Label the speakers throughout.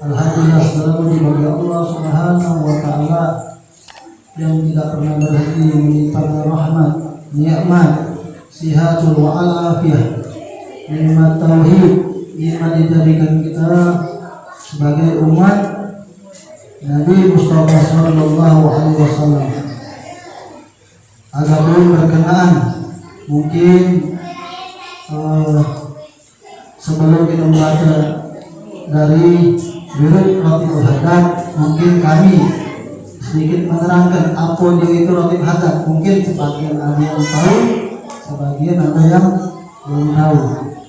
Speaker 1: Alhamdulillah selalu dibagi Allah Subhanahu wa Ta'ala yang tidak pernah berhenti melimpahkan rahmat, nikmat, sihatul wa alafiyah, nikmat tauhid, nikmat dijadikan kita sebagai umat Nabi Mustafa Sallallahu Alaihi Wasallam. Adapun berkenaan mungkin sebelum kita membaca dari Wirud Ratibul Hadad, mungkin kami sedikit menerangkan apa itu Ratib Hadad. Mungkin sebagian ada yang tahu, sebagian ada yang belum tahu.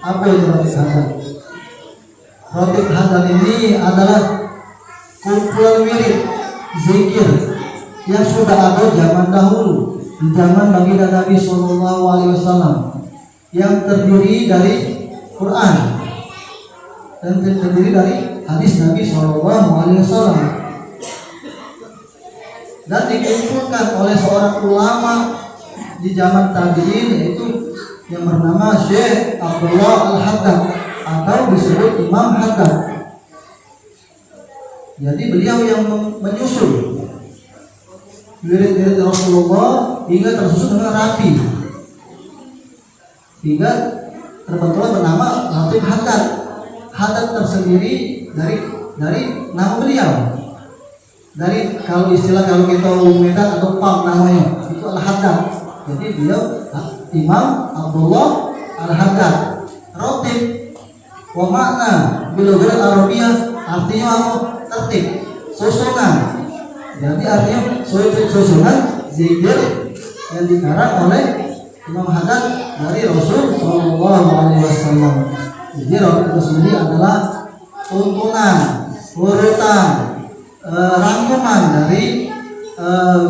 Speaker 1: Apa itu Ratib Hadad? Ratib Hadad ini adalah kumpulan wirid zikir yang sudah ada zaman dahulu, di zaman baginda Nabi Sallallahu Alaihi Wasallam, yang terdiri dari Quran dan terdiri dari hadis Nabi Sallallahu Alaihi Wasallam, dan dikumpulkan oleh seorang ulama di zaman tabi'in, yaitu yang bernama Syekh Abdullah Al-Haddad atau disebut Imam Haddad. Jadi beliau yang menyusun wirid-wirid Rasulullah hingga tersusun dengan rapi, hingga terbentuklah bernama Ratib Hadad. Hadad tersendiri dari nama beliau. Dari kalau istilah kalau kita Medan atau Pam namanya itu Al-Haddad. Jadi beliau Imam Abdullah Al-Haddad. Ratib wa makna bil-lughah Arabiyah artinya apa? Tertib, susunan. Jadi artinya susunan zikir yang dikarang oleh Imam Haddad dari Rasul Sallallahu Alaihi Wasallam. Jadi ratib itu sendiri adalah tuntunan, urutan, rangkuman dari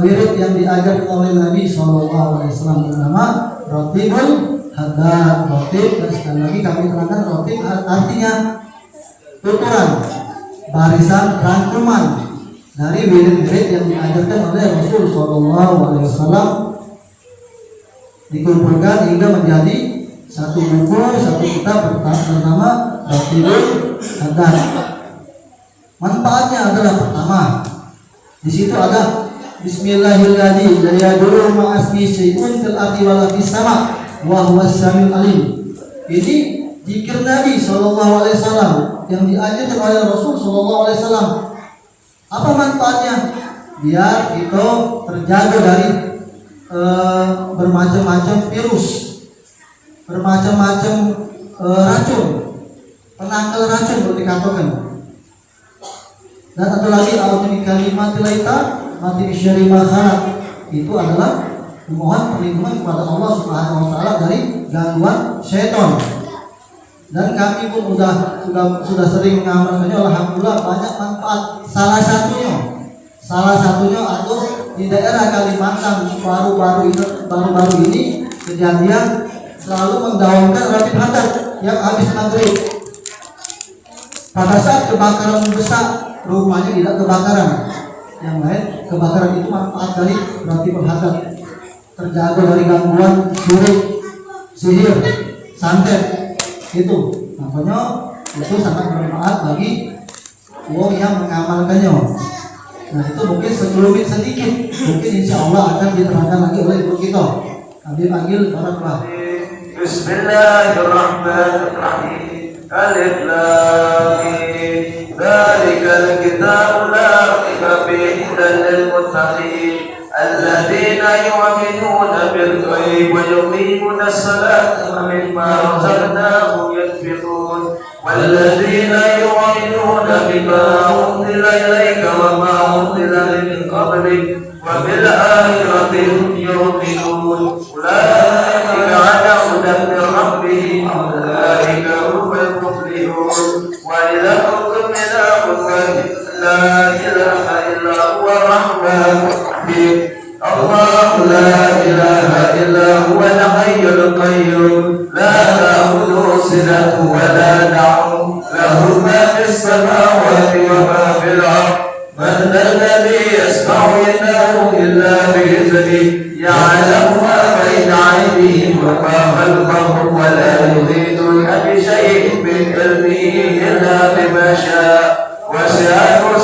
Speaker 1: wirid yang diajarkan oleh Nabi Sallallahu Alaihi Wasallam, bernama Ratibul Hadad. Ratib, dan sekali lagi kami terangkan, ratib artinya tuturan, barisan, rangkuman dari wirid-wirid yang diajarkan oleh Rasul Sallallahu Alaihi Wasallam, dikumpulkan hingga menjadi satu buku, satu kitab bernama Ratibul Hadad. Manfaatnya adalah pertama, di situ ada Bismillahirrahmanirrahim, la yadurru ma'asmi syai'un fil ardi wala fis sama' wa huwas samiul alim. Ini zikir Nabi Sallallahu Alaihi Wasallam yang diajarkan oleh Rasul Sallallahu Alaihi Wasallam. Apa manfaatnya? Biar kita terjaga dari bermacam-macam virus, bermacam-macam racun, penangkal racun boleh dikatakan. Dan satu lagi, a'udzu kalimat laita mati syarri ma khalaq, itu adalah memohon perlindungan kepada Allah Subhanahu wa Ta'ala dari gangguan syaitan. Dan kami pun sudah sering mengamalkannya, alhamdulillah banyak manfaat. Salah satunya atau di daerah Kalimantan baru-baru ini kejadian selalu menggaungkan Ratib Hadad yang habis maghrib. Pada saat kebakaran besar, rumahnya tidak kebakaran, yang lain kebakaran. Itu manfaat dari Ratib Hadad, terjaga dari gangguan syirik, sihir, santet. Itu makanya itu sangat bermanfaat bagi wong yang mengamalkannya. Nah, itu mungkin sekelumit sedikit, mungkin insya Allah akan diterangkan lagi oleh ibu kita. Kami panggil Baraklah.
Speaker 2: Bismillahirrahmanirrahim. Alif lam mim. Dzalikal kitabu la raiba fihi hudan lil muttaqin. الذين يؤمنون بالغيب ويقيمون الصلاة ومما رزقناهم ينفقون والذين يؤمنون بما أنزل إليك وما أنزل من قبلك وبالآخرة هم يؤمنون أولئك على هدى من ربهم أولئك هم المفلحون وإذا قلتم إلى لا إله إلا هو الرحمن الرحيم الله لا إله إلا هو الحي القيوم لا تأخذه سنة ولا نوم له ما في السماوات وما في الأرض من ذا الذي يسمع عنده إلا بإذنه يعلم ما بين أيديهم وما خلفهم ولا يحيطون بشيء من علمه إلا بما شاء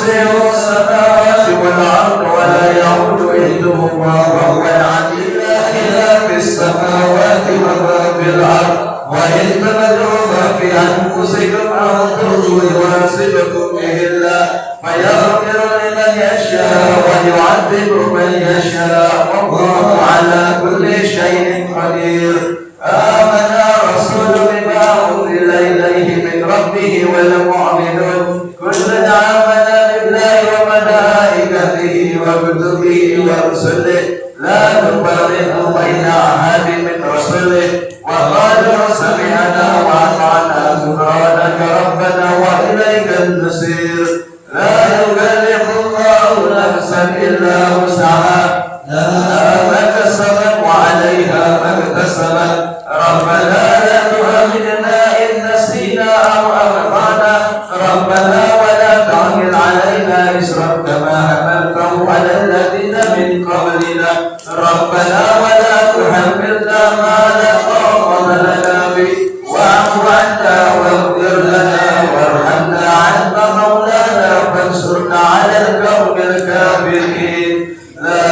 Speaker 2: وسع السماوات والأرض ولا يعود حفظهما وهو العلي لا إله في السماوات وما في الأرض وإن تبدوا ما في أنفسكم أو تخفوه يحاسبكم به الله فيغفر لمن يشاء ويعذب من يشاء والله على كل شيء قدير. آمن الرسول بما أنزل إليه من ربه والمؤمنون كل آمن بالله وملائكته وكتبه ورسله لا نفرق بين أحد من رسله وقالوا سمعنا وأطعنا غفرانك ربنا وإليك المصير. لا يكلف الله نفسا إلا وسعها لها ما كسبت وعليها ما اكتسبت ربنا لا تؤاخذنا إن نسينا أو أخطأنا ربنا ولا تحمل علينا إصرا كما حملته على الذين من قبلنا ربنا ولا تحملنا ما لا طاقة لنا به واعف عنا واغفر لنا وارحمنا أنت مولانا فانصرنا على القوم الكافرين. لا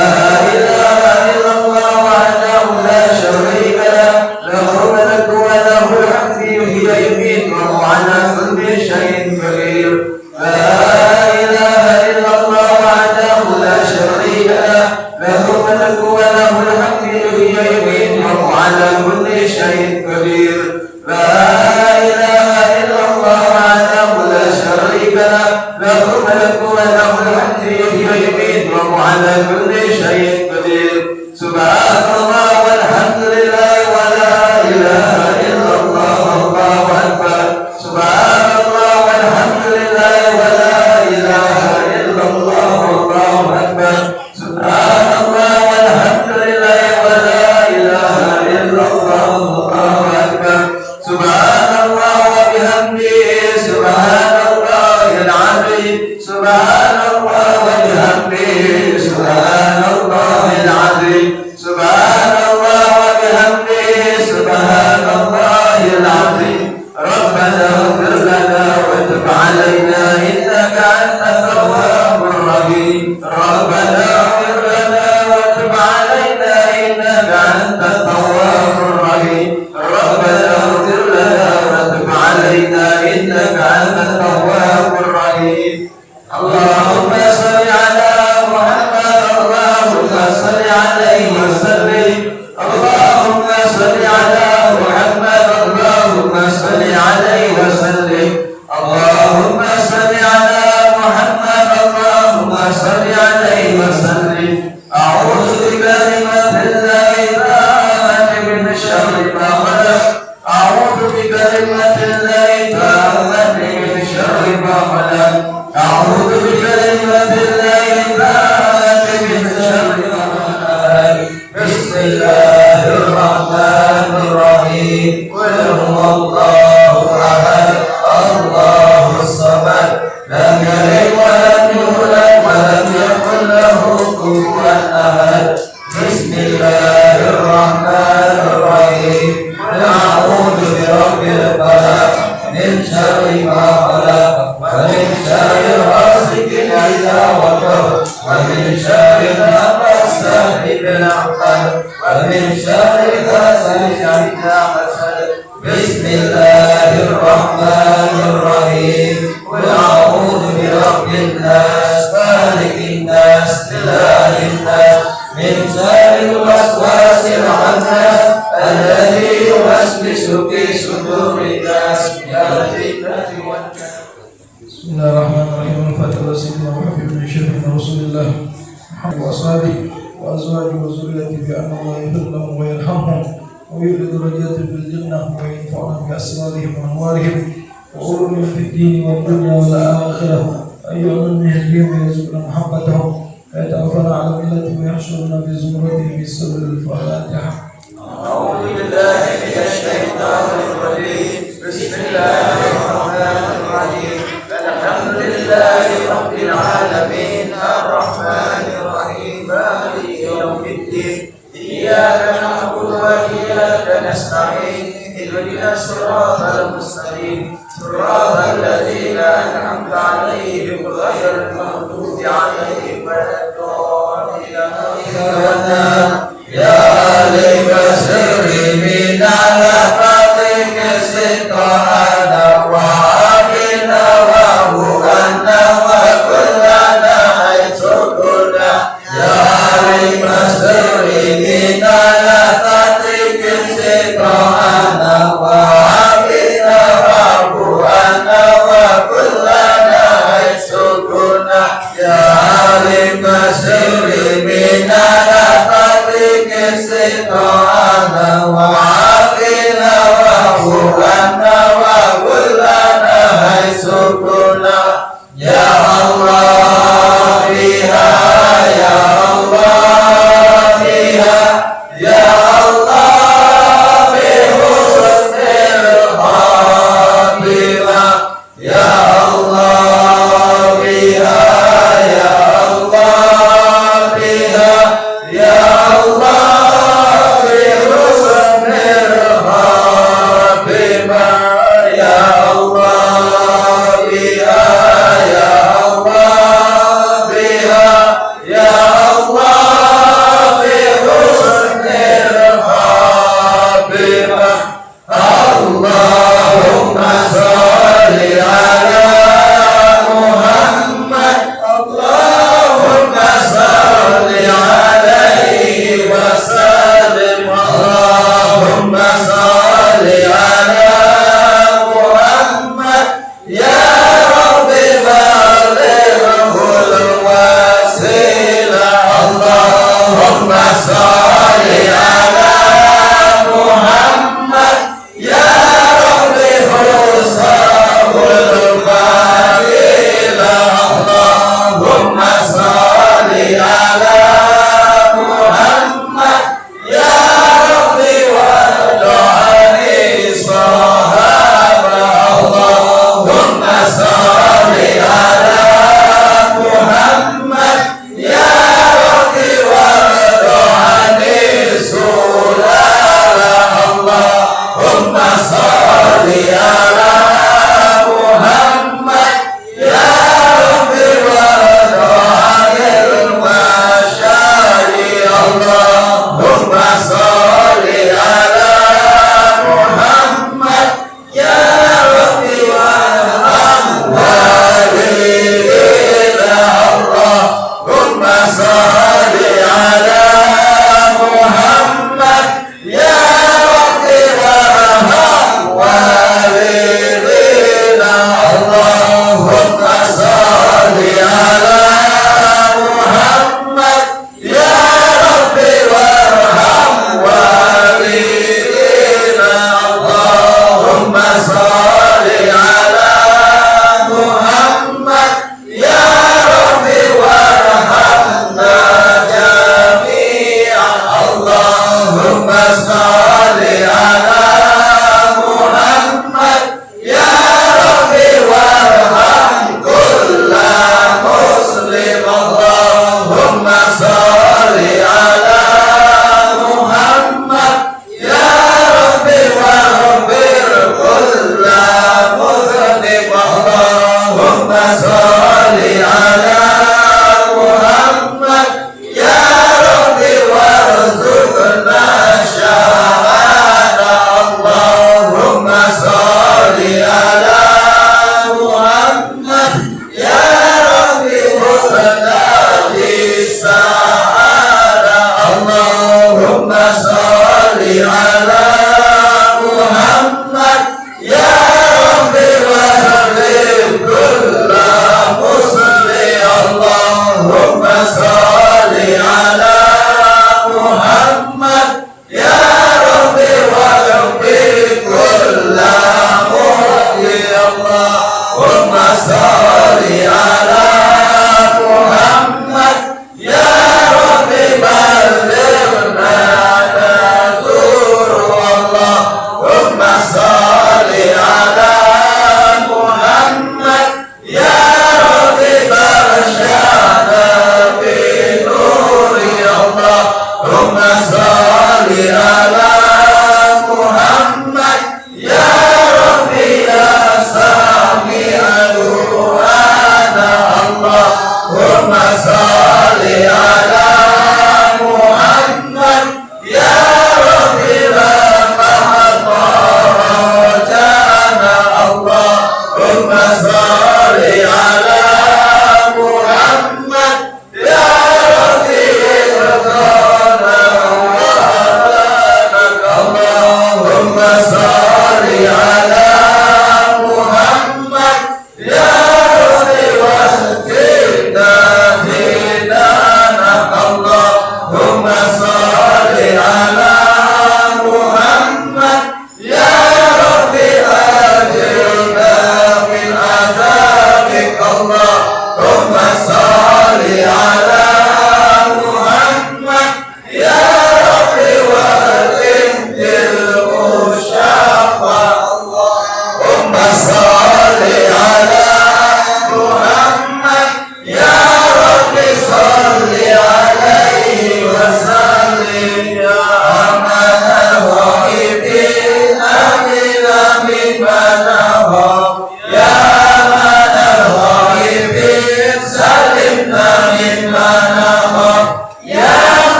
Speaker 2: إله إلا الله وحده لا شريك له له الملك وله الحمد يحيي ويميت وهو على كل شيء قدير. لا إله إلا الله وحده لا شريك له له الملك وله الحمد يحيي ويميت وهو على كل شيء قدير. لا إله إلا الله وحده لا شريك له له الملك وله الحمد يحيي ويميت وهو على كل شيء قدير. سبحان الله والحمد لله ولا إله إلا الله والله أكبر. سبحان الله والحمد لله ولا إله إلا الله والله أكبر. سبحان الله والحمد لله ولا إله إلا الله والله أكبر. سبحان الله وبحمده سبحان الله العظيم. سبحان الله وبحمده سبحان الله العظيم. سبحان الله وبحمده سبحان الله العظيم. ربنا اغفر لنا وتب علينا إنك أنت التواب الرحيم. ربنا اغفر لنا وتب علينا إنك أنت التواب الرحيم. ربنا اغفر لنا وتب علينا إنك أنت التواب الرحيم. اللهم صل على محمد اللهم صل عليه وسلم. اللهم صل على محمد اللهم صل عليه وسلم. اللهم صل على محمد اللهم صل عليه وسلم. أعوذ بكلمات الله التامة من شر ما خلق. أعوذ بكلمات الله التامة من شر ما خلق. أعوذ بكلمات الله التامة من شر ما خلق. بسم الله الرحمن الرحيم. قل هو الله أحد الله الصمد لم يلد ولم يولد ولم يكن له كفوا أحد. بسم الله الرحمن الرحيم. قل أعوذ برب الفلق من شر ما خلق ومن شر غاسق إذا وقب ومن شر النفاثات في العقد ومن شر حاسد إذا حسد. بسم الله الرحمن الرحيم. قل أعوذ برب الناس مالك الناس إله الناس من شر الوسواس الخناس الذي يوسوس في صدور الناس من الفتنة والناس.
Speaker 3: بسم الله الرحمن الرحيم. الفاتحة سيدنا محمد بن شرف رسول الله محمد وأصحابه وأزواجه وذريته بأن الله يغفر لهم ويرحمهم ويولد درجات في الجنة وينفعنا بأسرارهم وأنوارهم وعلومهم في الدين والدنيا والآخرة. أيها من يهديهم ويرزقنا محبتهم ويتوفنا على ملتهم ويحشرنا في زمرتهم بالسر الفاتحة.
Speaker 2: أعوذ بالله من الشيطان الرجيم. بسم الله الرحمن الرحيم. الحمد لله رب العالمين الرحمن الرحيم مالك يوم الدين. إياك نعبد وإياك نستعين. اهدنا الصراط المستقيم صراط الذين أنعمت عليهم عليهم غير المغضوب عليهم ولا الضالين يا عليم السر من لفظك استطاعنا وعافنا وهوانا وكلنا حيث كنا يا عليم السر من لفظك استطاعنا وعافنا وهوانا وكلنا حيث كنا يا عليم السر من لفظك استطاعنا وعافنا وهوانا وكلنا حيث كنا يا الله بها يا الله بها يا الله بحسن الخاتمة يا الله بها يا الله بها يا الله بحسن الخاتمة يا الله بها يا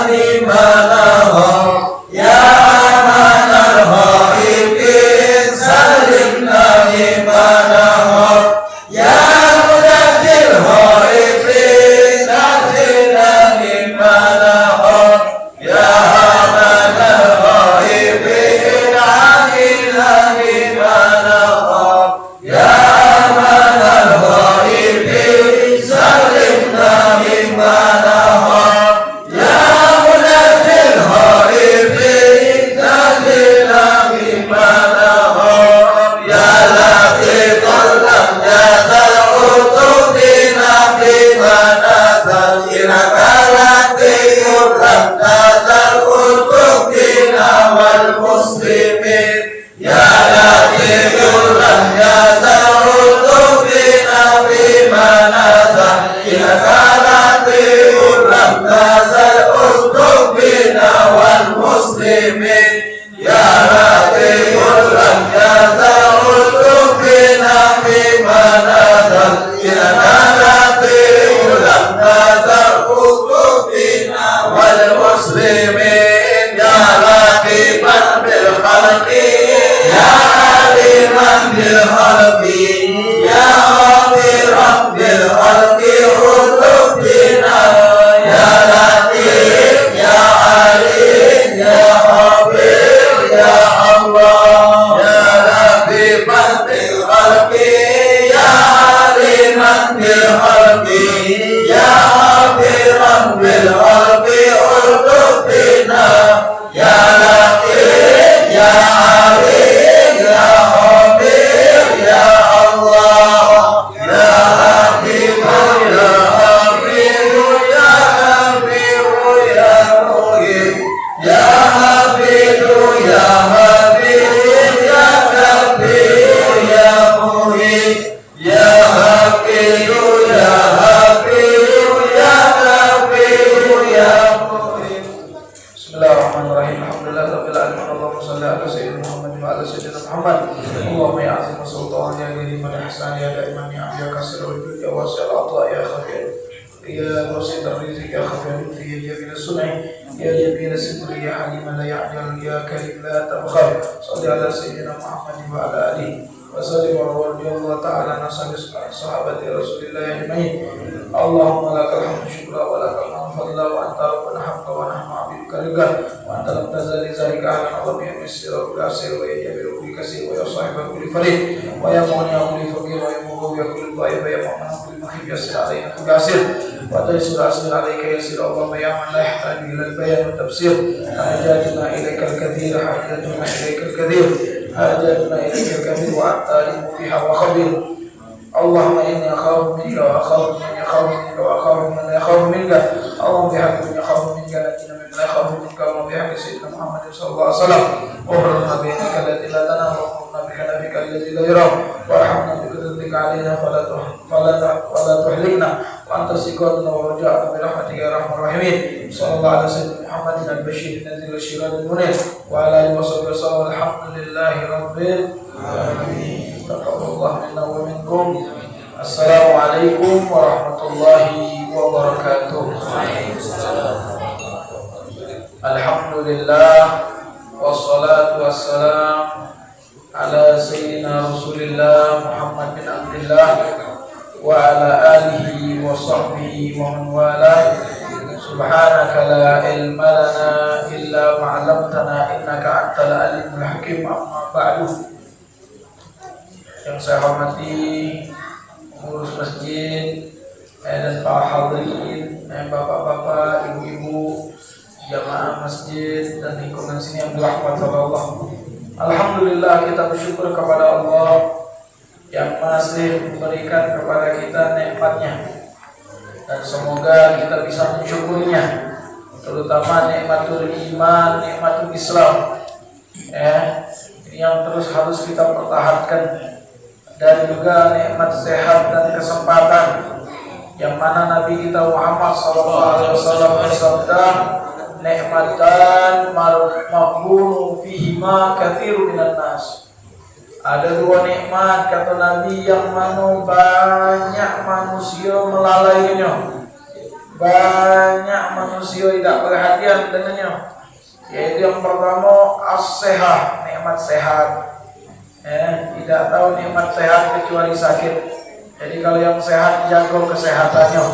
Speaker 2: مما نهى يا أمان الغائبين سلمنا مما نهى يا منجي الغائبين نجنا مما نهى يا أمان الغائبين عنا مما نهى يا أمان الغائبين سلمنا مما نهى يا منجي الغائبين نجنا مما نهى يا لطيف لم يزل عتبنا بما نزل إنك لطيف لم تزل عتبنا والمسلمين يا لطيف لم يزل عتبنا بما نزل إنك لطيف لم تزل عتبنا والمسلمين يا لطيف لم يزل عتبنا بما نزل إنك لطيف لم تزل عتبنا والمسلمين يا لطيفا بالخلق يا عليما بالخلق يا غفيرا بالخلق عتبنا يا لطيف يا عليم يا خبير يا الله يا لطيفا بالخلق يا عليما بالخلق يا غفيرا بالخلق عتبنا يا لطيف يا عليم يا خبير يا الله يا لطيف يا خبير يا غفير يا مغيث يا حفيظ يا حفيظ يا كبير يا مغيث يا حفيظ يا حفيظ يا كبير يا مغيث.
Speaker 3: Bismillahirrahmanirrahim. Alhamdulillahirabbil alamin. Allahumma shalli ala sayyidina Muhammad wa ala sayyidina Muhammad. Allahumma ya azim sultan ya karim ya ihsan ya daiman ya ya kasir wa ya wasi' al-ata ya khabir ya wasit ar-rizq ya khabir fi jamil as-sun'i ya jamil as-sitri ya halim la ya'jal ya karim la tabkhal. Shalli ala sayyidina Muhammad wa ala alihi wa sallim wa radiyallahu ta'ala an sahabati Rasulillah ajma'in. Allahumma lakal hamdu syukra wa lakal hamdu fadla wa anta rabbuna hamda wa nahnu 'abduka ridha wa anta lam tazal zalika 'ala wa bi misra wa kasir wa yajibu bi kasir wa yasahibu kulli farid wa yamuni kulli faqir wa yamuhu bi kulli dhaif wa yamana kulli mahib yasir alaina kulli kasir wa taysir asir alayka yasir Allahumma ya man la yahtaju ila al-bayan wa tafsir hajatuna ilayka al-kathir hajatuna ilayka al-kathir hajatuna ilayka al-kathir wa anta alimu fiha wa khabir. Allahumma inni akhafu minka wa akhafu man yakhafu minka wa akhafu man la yakhafu minka. Allahumma bihaqqi man yakhafu minka lakinna man la yakhafu minka wa bihaqqi sayyidina Muhammad sallallahu alaihi wasallam. Uhrina bi'nika allati la tanam wa uhrina bihanafika allati la yuram warhamna bi qudratika alaina fala tuhlikna wa anta siqatuna wa raja'na bi rahmatika ya arhamar rahimin. Sallallahu alaihi wasallam Muhammadin al-bashir nazil ash-shirad al-munir wa ala alihi wa sahbihi wasallam. Alhamdulillahi rabbil alamin. Taqabbalallahu minna wa minkum. Assalamualaikum warahmatullahi wabarakatuh. Alhamdulillah wassalatu wassalam ala sayyidina Rasulillah Muhammad bin Abdullah wa ala alihi wa sahbihi wa man wala. Subhanaka la ilma lana illa ma 'allamtana innaka antal alimul hakim. Amma ba'du. Yang saya hormati pengurus masjid dan para hadirin, bapak-bapak, ibu-ibu, jamaah masjid dan lingkungan sini yang dirahmati Allah. Alhamdulillah, kita bersyukur kepada Allah yang masih memberikan kepada kita nikmatnya, dan semoga kita bisa mensyukurinya, terutama nikmatul iman, nikmatul Islam, yang terus harus kita pertahankan. Dan juga nikmat sehat dan kesempatan yang mana Nabi kita Muhammad SAW bersabda, nikmatan maqbulun fihima katsirun minan nas. Ada dua nikmat kata Nabi yang mana banyak manusia melalainya. banyak manusia tidak perhatian dengannya. Yaitu yang pertama as-sehat, nikmat sehat. Tidak tahu nikmat sehat kecuali sakit. Jadi kalau yang sehat jaga kesehatannya.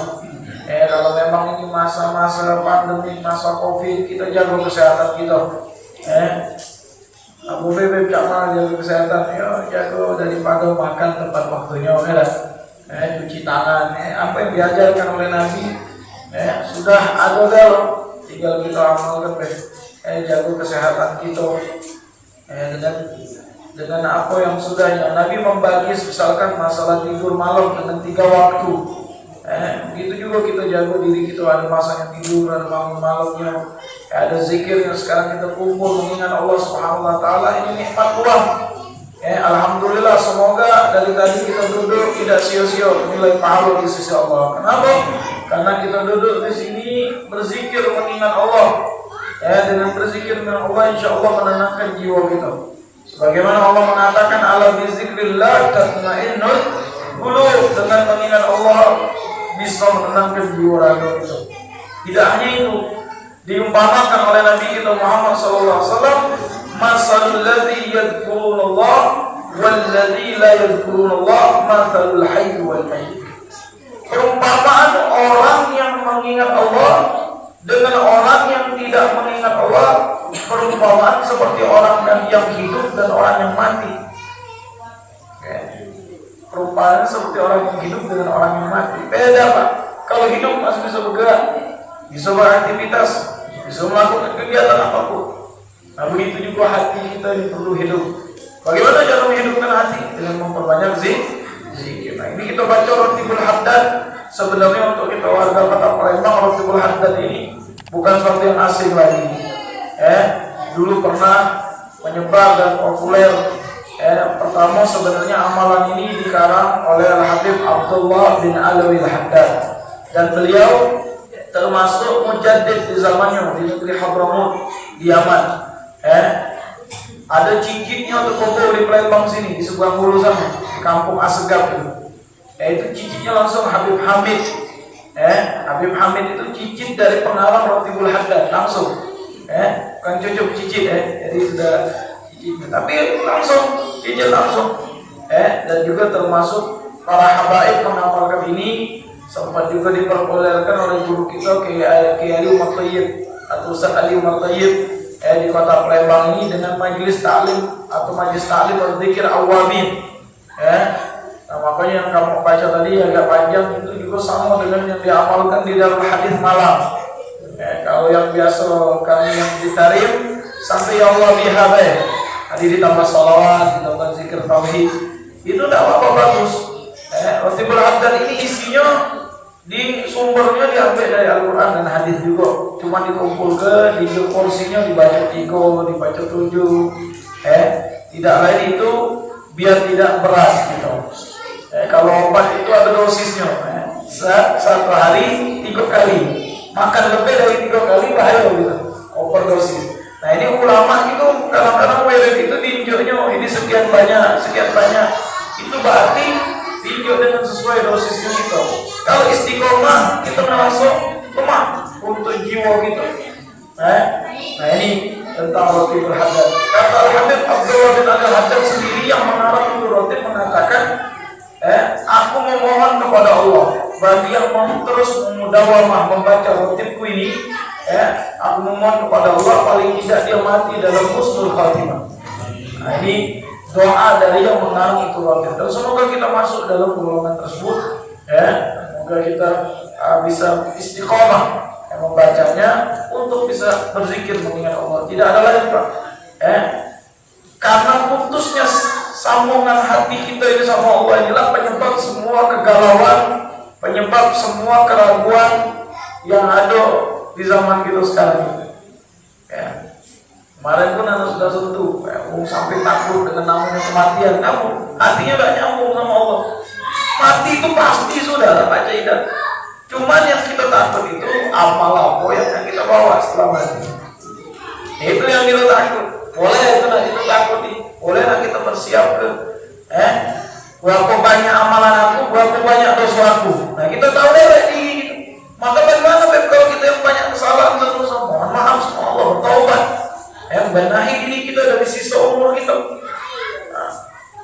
Speaker 3: Kalau memang ini masa-masa pandemi, masa COVID, kita jaga kesehatan kita. Abu Bebek Jamal jaga kesehatan, ya jaga daripada makan tepat waktunya, cuci tangan, apa yang diajarkan oleh Nabi, sudah ada kalau tinggal kita amalkan, jaga kesehatan kita, dengan apa yang sudahnya. Nabi membagi misalkan masalah tidur malam dengan 3 waktu. Begitu juga kita jaga diri kita, ada masanya tidur, ada bangun malamnya, ada zikir yang sekarang kita kumpul mengingat Allah Subhanahu wa taala. Ini nikmat uang. Alhamdulillah, semoga dari tadi kita duduk tidak sia-sia nilai pahala di sisi Allah. Kenapa? Karena kita duduk di sini berzikir mengingat Allah. Dengan berzikir dengan Allah, insya Allah menenangkan jiwa kita. Sebagaimana Allah mengatakan, ala bizikrillah tatma'innul qulub. Dengan mengingat Allah bisa menenangkan jiwa raga kita. Tidak hanya itu, diumpamakan oleh Nabi kita Muhammad SAW, masalul ladzi yadhkurullah wal ladzi la yadhkurullah masalul hayy wal mayyit. Perumpamaan orang yang mengingat Allah dengan orang yang tidak mengingat Allah, perumpamaan seperti orang yang hidup dan orang yang mati. Perumpamaan seperti orang yang hidup dengan orang yang mati. Beda Pak. Kalau hidup masih bisa bergerak, bisa beraktivitas, bisa melakukan kegiatan apapun. Nah begitu juga hati kita ini perlu hidup. Bagaimana cara menghidupkan hati? Dengan memperbanyak zikir. Nah ini kita baca Ratibul Haddad. Sebenarnya untuk kita warga kota Palembang, Ratibul Haddad ini bukan sesuatu yang asing lagi. Dulu pernah menyebar dan populer. Pertama sebenarnya amalan ini dikarang oleh Al-Habib Abdullah bin Alawi Al-Haddad, dan beliau termasuk mujaddid di zamannya di negeri Hadramut di Yaman. Ada cicitnya untuk kumpul di Palembang sini, di sebuah hulu sana, di kampung Asegaf itu. Itu cicitnya langsung Habib Hamid. Habib Hamid itu cicit dari pengarang Ratibul Haddad langsung. Bukan cucuk cicit, jadi sudah cicit, tapi langsung cicit langsung. Dan juga termasuk para habaib mengamalkan ini. Sempat juga diperpopulerkan oleh guru kita Kiai Ali Umar Thayyib atau Ustaz Ali Umar Thayyib di kota Palembang ini dengan majelis ta'lim atau majelis ta'lim berzikir awabin. Nah, makanya yang kamu baca tadi agak panjang itu juga sama dengan yang diamalkan di dalam hadis malam. Kalau yang biasa kami yang ditarim sampai ya Allah bihabai, tadi ditambah salawat, ditambah zikir tauhid, itu tidak apa-apa bagus. Ratibul Haddad ini isinya di sumbernya diambil dari Al-Quran dan hadis juga, cuma dikumpulkan di porsinya dibaca 3, dibaca 7. Tidak lain itu biar tidak berat gitu. Kalau obat itu ada dosisnya. Satu hari 3 kali, makan lebih dari 3 kali bahaya gitu, overdosis. Nah ini ulama itu kadang-kadang wirid itu diinjuknya ini sekian banyak, itu berarti diinjuk dengan sesuai dosisnya itu. Kalau istiqomah kita langsung lemah untuk jiwa kita. Nah ini tentang Ratibul Haddad. Kata Al-Habib Abdullah bin Al-Haddad sendiri yang mengarang itu Ratib mengatakan, aku memohon kepada Allah bagi yang mau terus mudawamah membaca Ratibku ini, aku memohon kepada Allah paling tidak dia mati dalam husnul khatimah. Nah ini doa dari yang mengarang itu Ratib. Dan semoga kita masuk dalam golongan tersebut. Semoga kita bisa istiqomah membacanya untuk bisa berzikir mengingat Allah. Tidak ada lain Pak. Karena putusnya sambungan hati kita ini sama Allah inilah penyebab semua kegalauan, penyebab semua keraguan yang ada di zaman kita sekarang ini. Kemarin pun anda sudah sentuh, sampai takut dengan namanya kematian. Namun hatinya tidak nyambung sama Allah. Mati itu pasti sudah baca idat. Cuman yang kita takut itu amal apa yang kita bawa setelah mati. Itu yang kita takut. Boleh itu nak kita takuti, boleh nak kita bersiap ke. Berapa banyak amalan aku, berapa banyak dosa aku. Nah kita tahu deh di Maka bagaimana Beb kalau kita yang banyak kesalahan terus mohon maaf sama Allah, bertaubat, benahi diri kita dari sisa umur kita. Nah,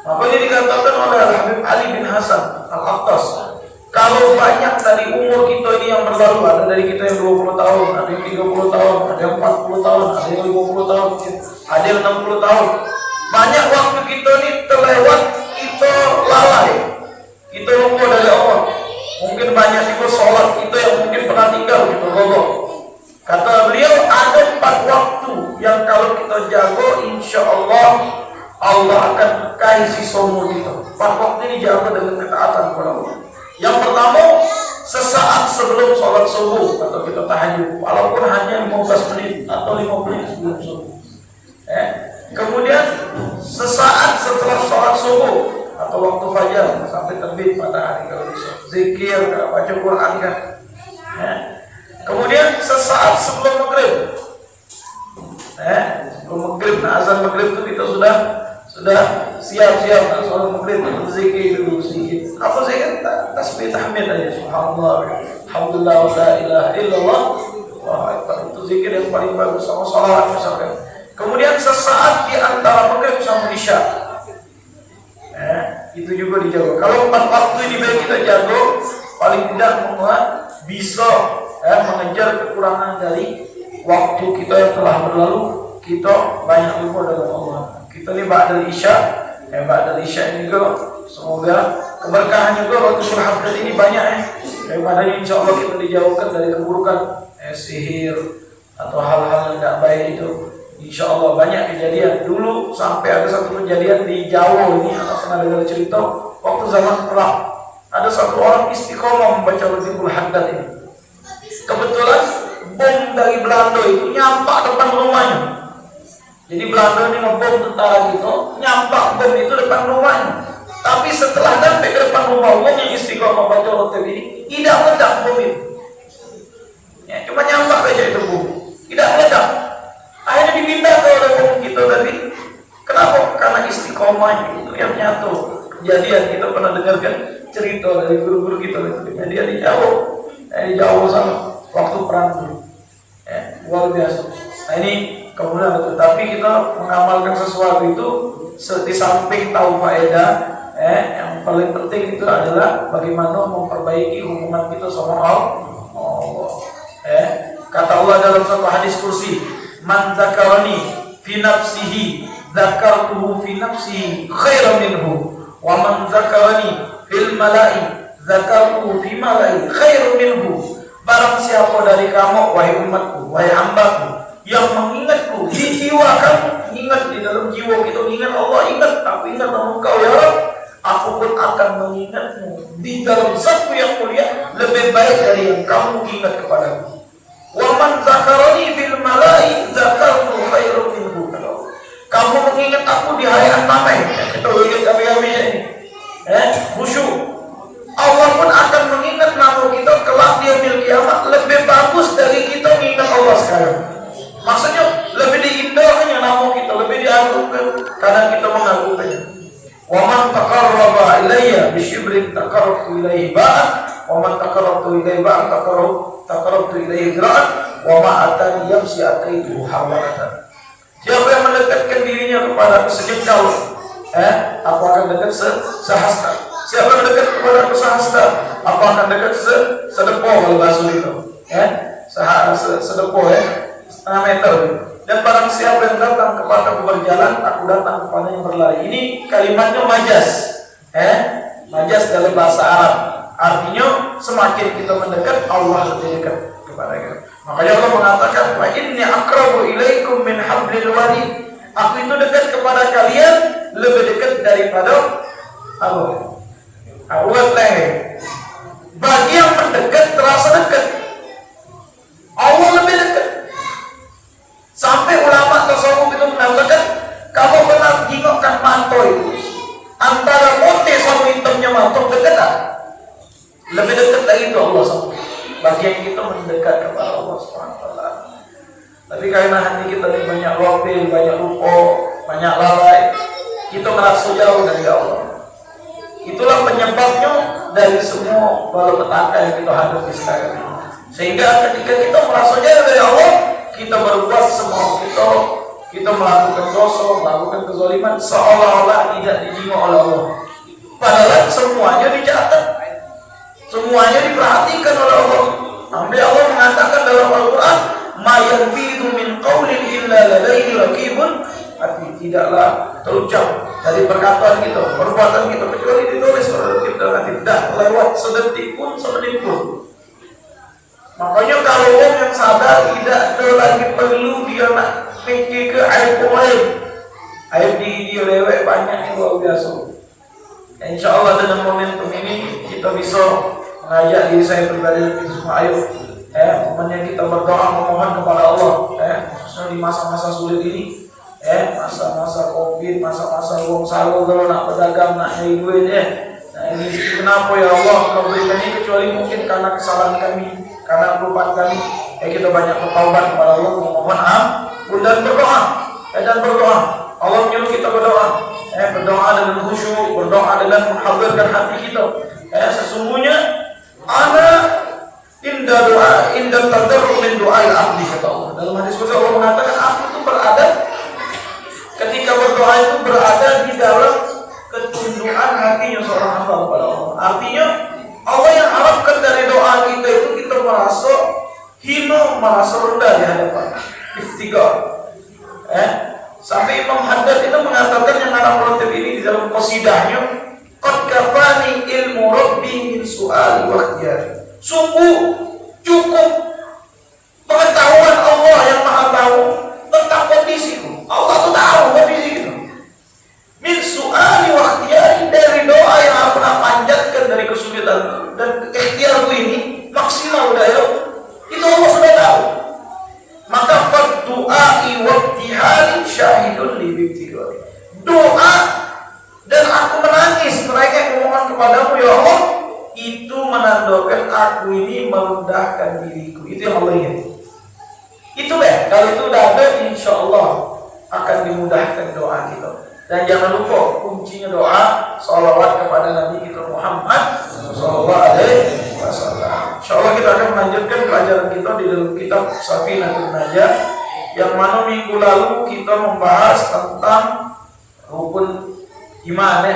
Speaker 3: makanya dikatakan oleh Habib Ali bin Hasan Al-Attas, kalau banyak dari umur kita ini yang berlalu, ada dari kita yang 20 tahun, ada yang 30 tahun, ada yang 40 tahun, ada yang 50 tahun, ada yang 60 tahun. Banyak waktu kita ini terlewat, kita lalai, kita lupa dari Allah. Mungkin banyak juga sholat kita yang mungkin pernah tinggal, kita lupa. Kata beliau, ada 4 waktu yang kalau kita jaga, insya Allah Allah akan berkahi sisa umur kita. 4 waktu ini jaga dengan ketaatan kepada Allah. Yang pertama, sesaat sebelum sholat subuh atau kita tahajud, walaupun hanya 15 menit atau 5 menit sebelum subuh. Kemudian sesaat setelah sholat subuh atau waktu fajar sampai terbit matahari kalau bisa zikir, baca Quran kan. Kemudian sesaat sebelum maghrib, sebelum maghrib, nah azan maghrib itu kita sudah siap-siap nak sholat maghrib, berzikir dulu sedikit. Apa zikir? Tasbih tahmid aja, subhanallah, alhamdulillah, wa la ilaha illallah, Allahu akbar. Itu zikir yang paling bagus, sama salawat misalkan. Kemudian sesaat di antara maghrib sama isya, itu juga dijaga. Kalau 4 waktu ini baik kita jaga, paling tidak bisa mengejar kekurangan dari waktu kita yang telah berlalu. Kita banyak lupa dalam Allah. Kita ini ba'dal isya, ba'dal isya ini juga semoga keberkahan juga waktu berhafal ini banyak daripada insya Allah kita dijauhkan dari keburukan sihir atau hal-hal yang tidak baik itu. Insya Allah banyak kejadian. Dulu sampai ada satu kejadian di Jawa ini, anak pernah dengar cerita waktu zaman perang. Ada satu orang istiqomah membaca Latiful Haddad ini. Kebetulan bom dari Belanda itu nyampak depan rumahnya. Jadi Belanda ini ngebom tentara gitu, nyampak bom itu depan rumahnya. Tapi setelah sampai ke depan rumah orang yang istiqomah baca Latif ini, tidak meledak bom itu. Cuma nyampak aja itu bom, tidak meledak. Akhirnya dipindah ke orang kita tadi. Kenapa? Karena istiqomahnya itu yang nyatu. Kejadian kita pernah dengarkan cerita dari guru-guru kita itu kejadian di Jawa sana waktu perang dulu. Luar biasa. Nah ini kemudian tetapi kita mengamalkan sesuatu itu di samping tahu faedah, yang paling penting itu adalah bagaimana memperbaiki hubungan kita sama Allah. Kata Allah dalam satu hadis kursi, man zakarani fi nafsihi zakartuhu fi nafsihi khairan minhu wa man zakarani fil mala'i zakartuhu fi mala'i khairan minhu. Barang siapa dari kamu wahai umatku, wahai hambaku, yang mengingatku di jiwa kamu, ingat di dalam jiwa kita, ingat Allah, ingat aku, ingat engkau ya Rabb, aku pun akan mengingatmu di dalam zat-Ku yang mulia lebih baik dari yang kamu ingat kepadaku. Wa man zakarani fil mala'i zakartu khairan minhu. Kamu mengingat aku di hari ramai, kita ingat kami ini, khusyuk. Allah pun akan mengingat nama kita kelak di yaumil kiamat lebih bagus dari kita mengingat Allah sekarang. Maksudnya lebih diindahkannya nama kita, lebih diagungkan karena kita mengagungkannya. Wa man taqarraba ilayya bi shibrin taqarrabtu ilayhi ba'an wa man taqarrabtu ilayhi ba'an taqarrabtu ilayhi dira'an wa ma atani yamsi ataitu hawalatan. Siapa yang mendekatkan dirinya kepada aku sejengkal, aku akan dekat sehasta. Siapa yang dekat kepada aku sehasta, aku akan dekat sedepo kalau bahasa itu, sedepo setengah meter. Dan barang siapa yang datang kepada aku berjalan, aku datang kepada yang berlari. Ini kalimatnya majas, majas dalam bahasa Arab. Artinya semakin kita mendekat, Allah lebih dekat kepada kita. Makanya Allah mengatakan, wa inni aqrabu ilaikum min hablil warid. Aku itu dekat kepada kalian lebih dekat daripada apa? Awal leher. Bagi yang mendekat terasa dekat, Allah lebih dekat. Sampai ulama tasawuf itu mengatakan, kamu pernah jingokkan manto itu, antara putih sama hitamnya manto dekat tak? Lebih dekat dari itu Allah sama. Bagi yang kita mendekat kepada Allah SWT. Tapi karena hati kita ini banyak wafil, banyak lupa, banyak lalai, kita merasa jauh dari Allah. Itulah penyebabnya dari semua balapetaka yang kita hadapi sekarang ini. Sehingga ketika kita merasa jauh dari Allah, kita berbuat semau kita melakukan dosa, melakukan kezaliman, seolah-olah tidak dijingo oleh Allah. Padahal semuanya dicatat, semuanya diperhatikan oleh Allah. Sampai Allah mengatakan dalam Al-Quran, "Ma yanfidhu min qawlin illa ladaihi raqibun," arti tidaklah terucap dari perkataan kita, perbuatan kita kecuali ditulis oleh kita, tidak lewat sedetik pun, semenit pun. Makanya kalau orang yang sadar tidak ada lagi perlu dia nak fikir ke aib lain, aib di lewat banyak yang luar biasa. Insya Allah dengan momentum ini kita bisa mengajak diri saya pribadi dan kita semua, ayo momennya kita berdoa memohon kepada Allah, khususnya di masa-masa sulit ini, masa-masa COVID, masa-masa uang salur kalau nak berdagang, nak nyari duit, nah ini kenapa ya Allah kau berikan ini, kecuali mungkin karena kesalahan kami, karena kelupaan kami. Kita banyak bertaubat kepada Allah, memohon ampun dan berdoa. Allah menyuruh kita berdoa, berdoa dengan khusyuk, berdoa dengan menghadirkan hati kita. Sesungguhnya ana indah doa, indah tadarru min doa al-abdi, kata Allah. Dalam hadis qudsi Allah mengatakan, aku itu berada, ketika berdoa itu berada di dalam ketundukan hatinya seorang hamba kepada Allah. Artinya Allah yang harapkan dari doa kita itu kita merasa hina, merasa rendah di hadapan iftigar. Sampai Imam Haddad itu mengatakan yang Arab Rotib ini di dalam qasidahnya, qad kafani ilmu rabbi min su'ali wa ikhtiyari. Sungguh cukup pengetahuan Allah yang Maha tahu tentang kondisiku. Allah itu tahu kondisi kita. Min su'ali wa ikhtiyari, dari doa yang aku panjatkan dari kesulitan dan ikhtiarku ini maksimal daya, itu Allah sudah tahu. Maka doai waktihari syahidun li bibtigari. Doa dan aku menangis mereka memohon kepadamu ya Allah, itu menandakan aku ini merendahkan diriku. Itu yang Allah ingin. Itu kalau itu udah ada, insya Allah akan dimudahkan doa kita. Dan jangan lupa kuncinya doa sholawat kepada Nabi kita Muhammad sallallahu alaihi wasallam. Insyaallah kita akan melanjutkan pelajaran kita di dalam kitab Safinatul Najah, yang mana minggu lalu kita membahas tentang rukun iman,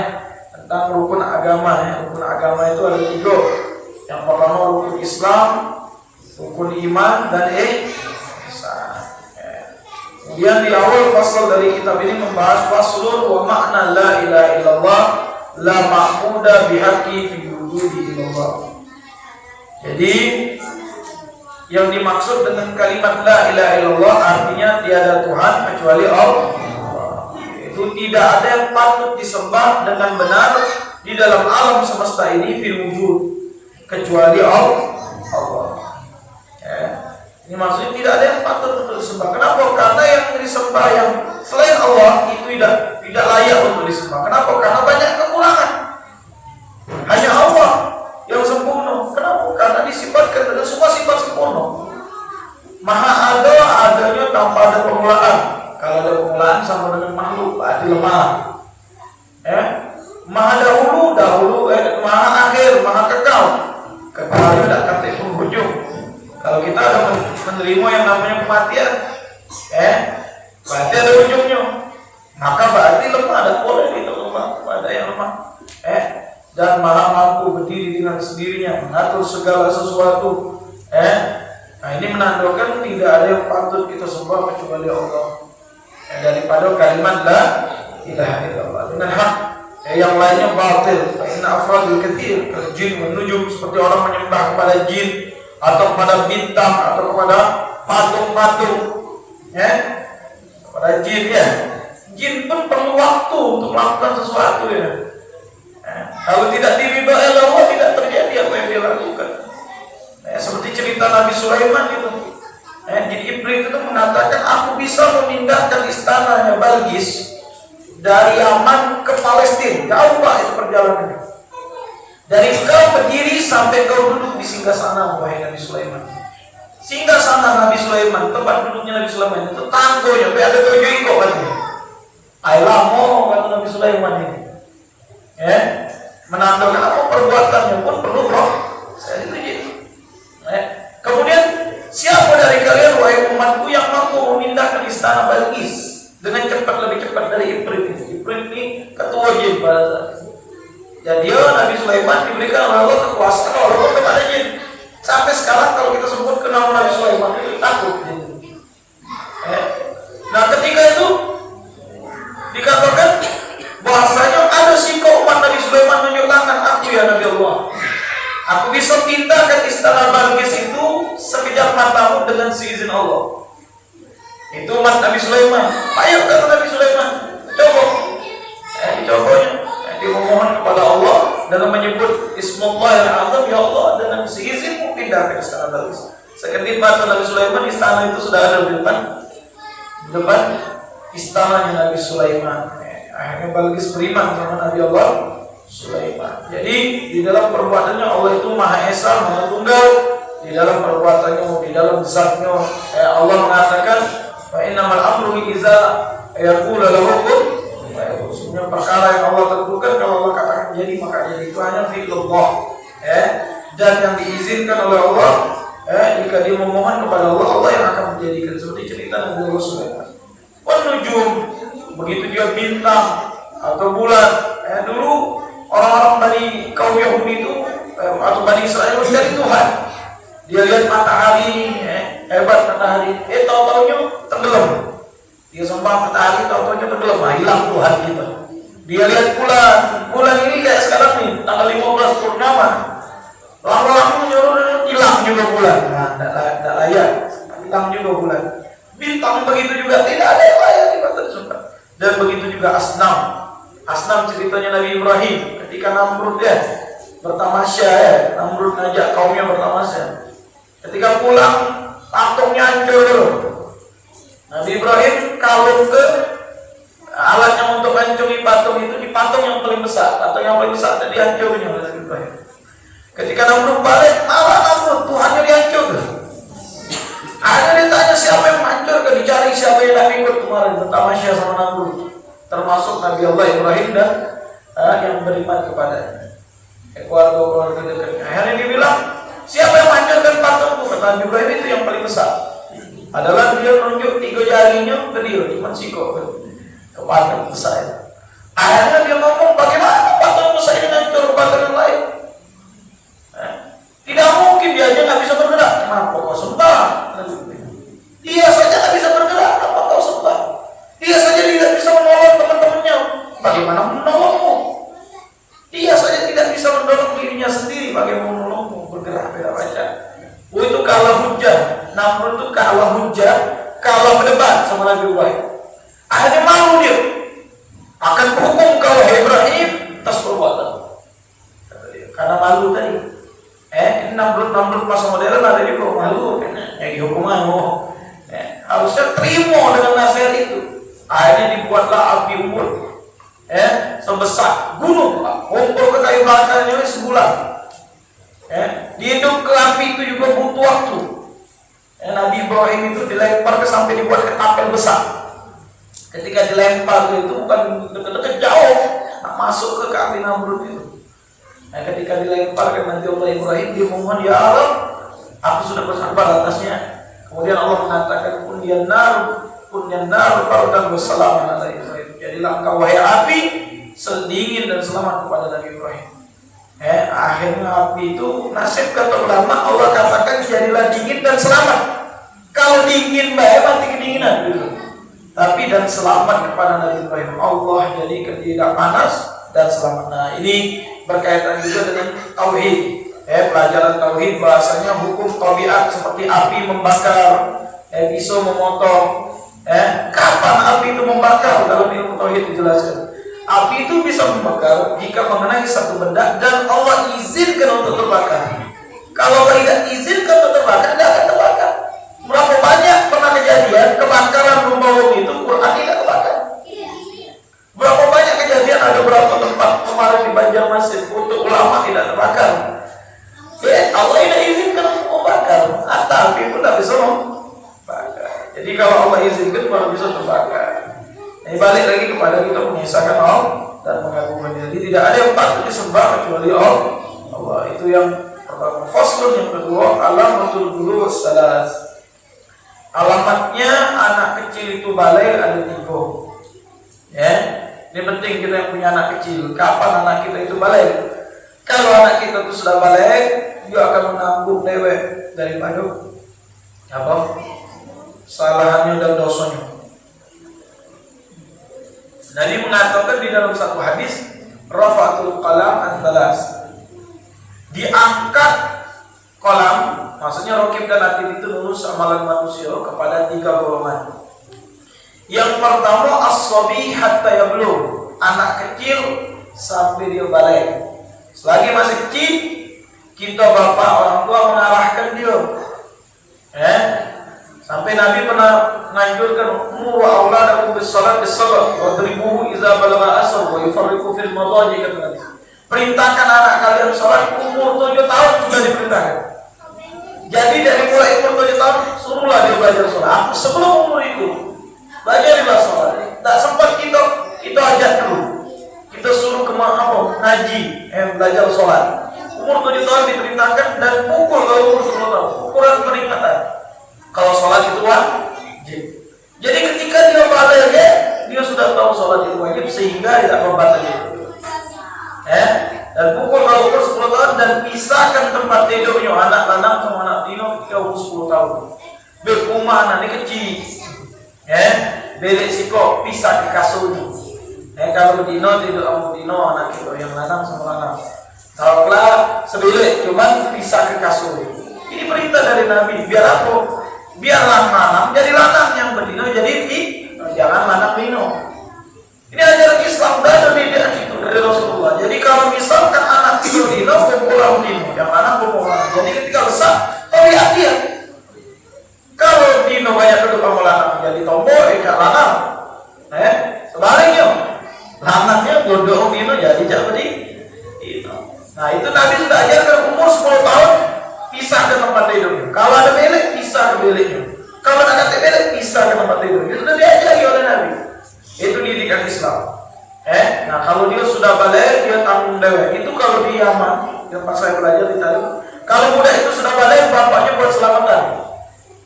Speaker 3: tentang rukun agama. Rukun agama itu ada 3. Yang pertama rukun Islam, rukun iman, dan ihsan. Kemudian di awal fasal dari kitab ini membahas faslun wa makna la ilaha illallah la ma'buda bihaqqi fi wujudi illallah. Jadi yang dimaksud dengan kalimat la ilaha illallah artinya tiada Tuhan kecuali Allah. Itu tidak ada yang patut disembah dengan benar di dalam alam semesta ini fil wujud kecuali Allah. Ini maksudnya tidak ada yang patut untuk disembah. Kenapa? Karena yang disembah yang selain Allah itu tidak layak untuk disembah. Kenapa? Karena banyak kekurangan. Hanya Allah yang sempurna. Kenapa? Karena disifatkan dengan semua sifat sempurna. Maha ada, adanya tanpa ada permulaan. Kalau ada permulaan sama dengan makhluk, berarti lemah. Maha dahulu, maha akhir, maha kekal. Kekalnya tidak kata penghujung. Kalau kita ada menerima yang namanya kematian, berarti ada ujungnya. Maka berarti lemah, ada boleh itu lemah, ada yang lemah. Dan maha mampu berdiri dengan sendirinya, mengatur segala sesuatu. Nah ini menandakan tidak ada yang patut kita sembah kecuali Allah. Daripada kalimat la ilaha illallah dengan hak, yang lainnya batil. Inna afradul katsir kal jin wan nujum, seperti orang menyembah kepada jin atau kepada bintang atau kepada patung-patung, kepada jin. Jin pun perlu waktu untuk melakukan sesuatu kalau tidak diridhoi oleh Allah, tidak terjadi apa yang dia lakukan. Seperti cerita Nabi Sulaiman itu, jin iblis itu mengatakan, aku bisa memindahkan istananya Balqis dari Yaman ke Palestina. Jauh Pak itu perjalanannya. Dari kau berdiri sampai kau duduk di singgasana, wahai Nabi Sulaiman. Singgasana Nabi Sulaiman, tempat duduknya Nabi Sulaiman itu tanggonya, ada 7 ekor katanya. Ailamo kata Nabi Sulaiman ini. Menandakan apa perbuatannya pun perlu proses. Kemudian, siapa dari kalian wahai umatku yang mampu memindahkan istana Balqis dengan cepat, lebih cepat dari Ifrit itu? Ifrit ini ketua jin pada saat itu. Dan dia Nabi Sulaiman diberikan oleh Allah kekuasaan Allah kepada jin. Sampai sekarang kalau kita sebut ke nama Nabi Sulaiman itu takut jin. Nah ketika itu dikatakan bahasanya ada singkong umat Nabi Sulaiman menyatakan, aku ya Nabi Allah, aku bisa pindahkan istana Balqis itu sekejap matamu dengan seizin Allah. Itu umat Nabi Sulaiman. Ayo kata Nabi Sulaiman, coba. Dicobanya. Dia memohon kepada Allah dalam menyebut Ismullah yang azam, ya Allah, dengan seizin pindahkan istana Balqis. Sekejap mata Nabi Sulaiman, istana itu sudah ada di depan istananya Nabi Sulaiman. Akhirnya Balqis beriman sama Nabi Allah Sulaiman. Jadi di dalam perbuatannya Allah itu Maha Esa, Maha Tunggal. Di dalam perbuatannya, di dalam zatnya, Allah mengatakan, fa innamal amru iza yaqulu lahu kun fayakun. Sebenarnya perkara yang Allah tentukan, kalau Allah katakan jadi maka jadi. Itu hanya fi'lullah. Dan yang diizinkan oleh Allah, jika dia memohon kepada Allah, Allah yang akan menjadikan. Seperti cerita Nabi Allah Sulaiman. Wan nujum, begitu juga bintang atau bulan. Dulu orang-orang Bani kaum Yahudi itu atau Bani Israel mencari Tuhan. Dia lihat matahari, hebat matahari, tahu-taunya tenggelam. Dia sembah matahari, tahu-taunya tenggelam, hilang Tuhan kita. Dia lihat bulan ini kayak sekarang nih, tanggal 15 purnama. Lama-lama hilang juga bulan. Nah, tidak layak, hilang juga bulan. Bintang begitu juga, tidak ada yang layak di mata sumpah. Dan begitu juga asnam. Asnam ceritanya Nabi Ibrahim ketika Namrud bertamasya, Namrud ngajak kaumnya bertamasya. Ketika pulang, patungnya hancur. Nabi Ibrahim kalung ke alatnya untuk hancuri patung itu di patung yang paling besar, atau yang paling besar tadi hancurnya oleh Nabi Ibrahim. Ketika Namrud balik, malah Namrud Tuhannya dihancurkan. Akhirnya ditanya siapa yang menghancurkan, dicari siapa yang tak ikut kemarin bertamasya sama Namrud, termasuk Nabi Allah Ibrahim dan yang beriman kepadanya, keluarga dekatnya. Akhirnya dia bilang, siapa yang menghancurkan patungku? Kata Nabi Ibrahim, itu yang paling besar adalah dia menunjuk 3 jarinya ke dia, cuma siko ke patung besar. Akhirnya dia ngomong, bagaimana patung besar ini hancur ke patung yang lain? Tidak mungkin, dia aja nggak bisa bergerak. Kenapa kau sembah? Dia saja nggak bisa bergerak, apa kau sembah? Dia saja tidak bisa menolong teman-temannya, bagaimana menolongmu? Dia saja tidak bisa mendorong dirinya sendiri, bagaimana menolongmu bergerak? Beda baca. Itu kalah hujah. Namrud itu kalah hujah, kalah berdebat sama Nabi Ibrahim. Akhirnya malu dia, akan hukum kau Ibrahim atas perbuatan. Karena malu tadi. Namrud masa modern ada juga malu, dihukum malu. Harusnya terima dengan nasihat itu. Akhirnya dibuatlah api unggun, sebesar gunung, ngumpul ke kayu bakarnya sebulan. Dihidup ke api itu juga butuh waktu. Nabi Ibrahim itu dilempar ke sampai dibuat ke kapel besar. Ketika dilempar itu bukan dekat-dekat jauh, masuk ke api Namrud itu. Ketika dilempar ke Nabi Allah Ibrahim, dia mohon, ya Allah, aku sudah bersabar atasnya. Kemudian Allah mengatakan, kunyan nar fardan wassalamun ala Ibrahim. Jadilah engkau wahai api, sedingin dan selamat kepada Nabi Ibrahim. Akhirnya api itu, nasib kata ulama, Allah katakan jadilah dingin dan selamat. Kalau dingin baik mati kedinginan gitu. Tapi dan selamat kepada Nabi Ibrahim, Allah jadikan dia tidak panas dan selamat. Nah ini berkaitan juga dengan tauhid. Pelajaran tauhid bahasanya hukum tabiat seperti api membakar, pisau memotong. Kapan api itu membakar? Dalam ilmu tauhid dijelaskan. Api itu bisa membakar jika mengenai satu benda dan Allah izinkan untuk terbakar. Kalau tidak izinkan untuk terbakar, tidak akan terbakar. Berapa banyak pernah kejadian kebakaran rumah itu Quran tidak kebakar? Berapa banyak kejadian, ada berapa tempat kemarin di Banjarmasin untuk ulama tidak terbakar? Allah tidak izinkan untuk membakar, tapi pun tidak bisa membakar. Jadi kalau Allah izinkan baru bisa terbakar. Ini balik lagi kepada kita mengisahkan Allah dan mengagungkan. Jadi tidak ada yang patut disembah kecuali Allah. Itu yang Faslun yang kedua, alamatul bulugh salas. Alamatnya anak kecil itu balik ada 3. Ya, ini penting kita yang punya anak kecil. Kapan anak kita itu balik? Kalau anak kita itu sudah balik, dia akan menanggung dewek daripada apa? Kesalahannya dan dosanya. Nabi mengatakan di dalam satu hadis, rafatul qalam an thalas. Diangkat kolam, maksudnya raqib dan atid itu menulis amalan manusia kepada 3 golongan. Yang pertama as-sabi hatta yablugh, anak kecil sampai dia balik. Selagi masih kecil, kita bapak orang tua mengarahkan dia. Sampai Nabi pernah menganjurkan muru auladakum bis-shalat bis-sabr wa dribuhu idza balagha asr wa yufarriqu fil madaji, kata Nabi. Perintahkan anak kalian sholat umur 7 tahun sudah diperintahkan. Jadi dari mulai umur 7 tahun suruhlah dia belajar sholat. Sebelum umur itu belajarlah sholat. Tak sempat kita ajak dulu. Kita suruh ke ngaji, belajar sholat. Umur 7 tahun diperintahkan dan pukul kalau umur 10 tahun. Ukuran peringatan. Kalau sholat itu wajib. Jadi ketika dia balik, dia sudah tahu sholat itu wajib sehingga tidak membatalkan. Dan pukul kalau umur 10 tahun dan pisahkan tempat tidurnya anak lanang sama anak tino ketika umur 10 tahun. Berkumah anak kecil. Belik siko pisah ke kasurnya. Kalau dino tidur sama dino anak itu yang lanang sama lanang. Kalau sebilik cuman pisah ke kasur. Ini perintah dari Nabi. Biar apa? Biar lanang jadi lanang, yang berdino jadi jangan lanang dino. Ini ajaran Islam dan beda itu dari Rasulullah. Jadi kalau misalkan anak itu dino, kumpulan dino, yang anak kumpulan. Jadi ketika besar, kau lihat dia. Kalau dino banyak kedua kamu lanang jadi tombol, ikat lanang. Sebaliknya, lanangnya dua dino jadi jadi dino. Nah itu Nabi sudah ajarkan umur 10 tahun pisah ke tempat tidurnya. Kalau ada bilik, pisah ke biliknya. Kalau ada bilik, pisah ke tempat tidurnya. Itu sudah diajari oleh Nabi. Itu didikan Islam. Nah kalau dia sudah balik, dia tanggung dewek. Itu kalau di Yaman, yang pas saya belajar di tadi, kalau budak itu sudah balik, bapaknya buat selamatan.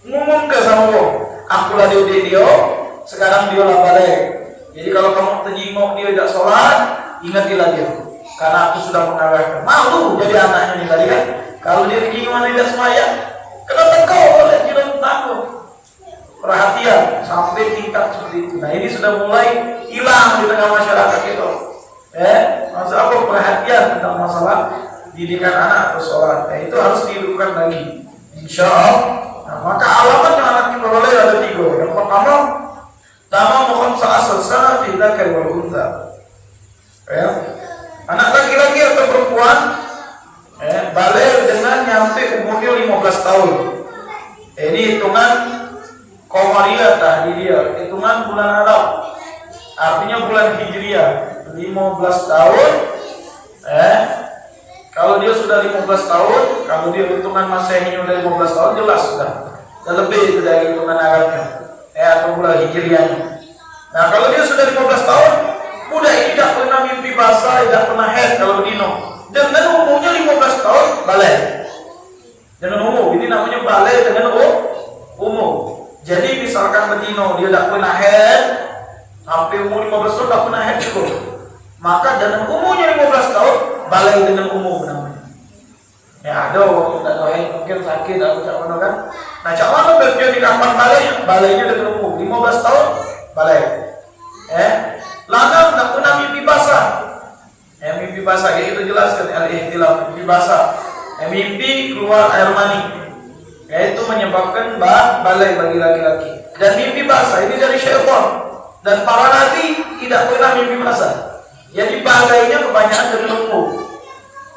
Speaker 3: Ngomong ke sama Allah, aku lah dia, sekarang dia lah balik. Jadi kalau kamu terjenguk dia tidak sholat, ingatilah dia. Karena aku sudah mengarahkan. Malu jadi anaknya nih tadi kan. Kalau dia terjenguk tidak semayang, kenapa kau boleh tidak takut? Perhatian sampai tingkat seperti itu. Nah ini sudah mulai hilang di tengah masyarakat itu. Masalah apa? Perhatian tentang masalah didikan anak atau sholat. Nah itu harus dihidupkan lagi, insya Allah. Nah, maka alamat yang anak kita boleh ada 3. Yang pertama, tamam asal sana fi dzakar wal untha. Anak laki-laki atau perempuan balik dengan nyampe umurnya 15 tahun. Ini hitungan Qamariyah tahdidiyah, hitungan bulan Arab. Artinya bulan Hijriah, 15 tahun. Kalau dia sudah 15 tahun, kalau dia hitungan Masehinya udah 15 tahun, jelas sudah lebih itu dari hitungan Arabnya. Atau bulan Hijriahnya. Nah, kalau dia sudah 15 tahun, budak ini tidak pernah mimpi basah, tidak pernah haid kalau dino. Dengan umurnya 15 tahun, balik. Dengan umur, ini namanya balik dengan umur. Jadi misalkan bedino dia tidak pernah haid sampai umur 15 tahun tidak pernah haid juga. Maka dengan umurnya 15 tahun balik dengan umur namanya. Ada waktu tidak haid mungkin sakit atau macam mana kan. Nah cak mana berarti kapan baliknya dengan umur 15 tahun balik. Lanang tidak pernah mimpi basah. Mimpi basah itu jelaskan al-ihtilam, mimpi basah. Mimpi keluar air mani. Yaitu menyebabkan balai bagi laki-laki. Dan mimpi basah ini dari syaitan. Dan para nabi tidak pernah mimpi basah. Jadi balainya kebanyakan dari umur.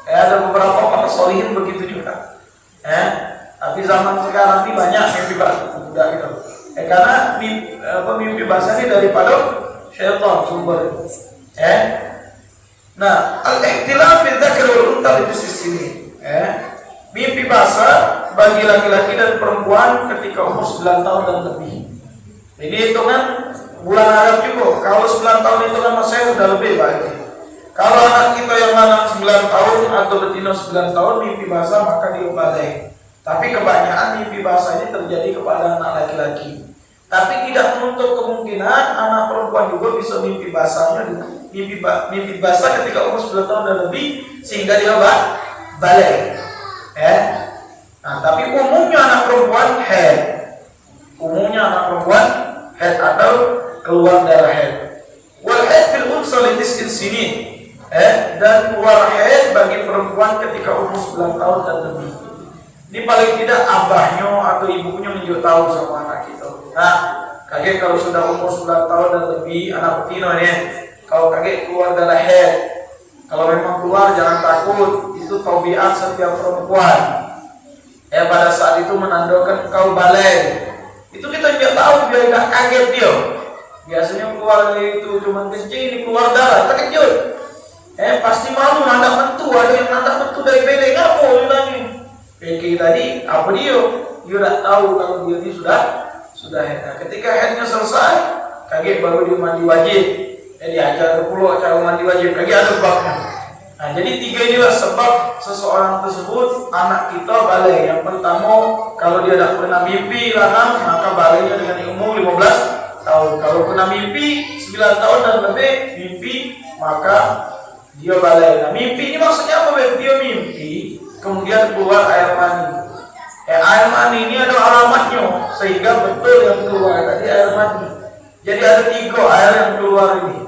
Speaker 3: Ada beberapa para solihin begitu juga. Tapi zaman sekarang ini banyak mimpi basah. Tidak gitu. Karena mimpi basah ini daripada syaitan sumber. Nah, al-ihtilam bil dzakar wal untha itu sini. Mimpi basah bagi laki-laki dan perempuan ketika umur 9 tahun dan lebih. Ini hitungan bulan Arab juga. Kalau 9 tahun hitungan Masehi sudah lebih baik. Kalau anak kita yang lanang 9 tahun atau betina 9 tahun mimpi basah, maka dia balik. Tapi kebanyakan mimpi basah ini terjadi kepada anak laki-laki. Tapi tidak menutup kemungkinan anak perempuan juga bisa mimpi basahnya, mimpi basah ketika umur 9 tahun dan lebih, sehingga dia balik. Nah, tapi umumnya anak perempuan haid. Umumnya anak perempuan haid atau keluar darah haid. Wal haid fil unsa li 9 sinin. Dan keluar haid bagi perempuan ketika umur 9 tahun dan lebih. Ini paling tidak abahnya atau ibunya menunjuk tahu sama anak kita. Nah, kaget kalau sudah umur 9 tahun dan lebih, anak betina nih, kalau kaget keluar darah haid, kalau memang keluar jangan takut, itu tabiat setiap perempuan. Pada saat itu menandakan kau balik. Itu kita tidak tahu, biar tidak kaget dia. Biasanya keluar itu cuma kencing, ini keluar darah, terkejut. Pasti malu, nanda mentu, ada yang nanda mentu dari bele, ngapa bilangnya? Kayak tadi, apa dia? Dia tidak tahu kalau dia ini sudah haid. Nah, ketika haidnya selesai, kaget baru dia mandi wajib. Diajar ke pulau cara mandi wajib, kaget ada babnya. Nah, jadi 3 inilah sebab seseorang tersebut anak kita balik. Yang pertama, kalau dia tidak pernah mimpi lanang, maka baliknya dengan umur 15 tahun. Kalau pernah mimpi 9 tahun dan lebih mimpi, maka dia balik. Nah, mimpi ini maksudnya apa? Dia mimpi kemudian keluar air mani. Air mani ini ada alamatnya, sehingga betul yang keluar tadi air mani. Jadi ada 3 air yang keluar ini.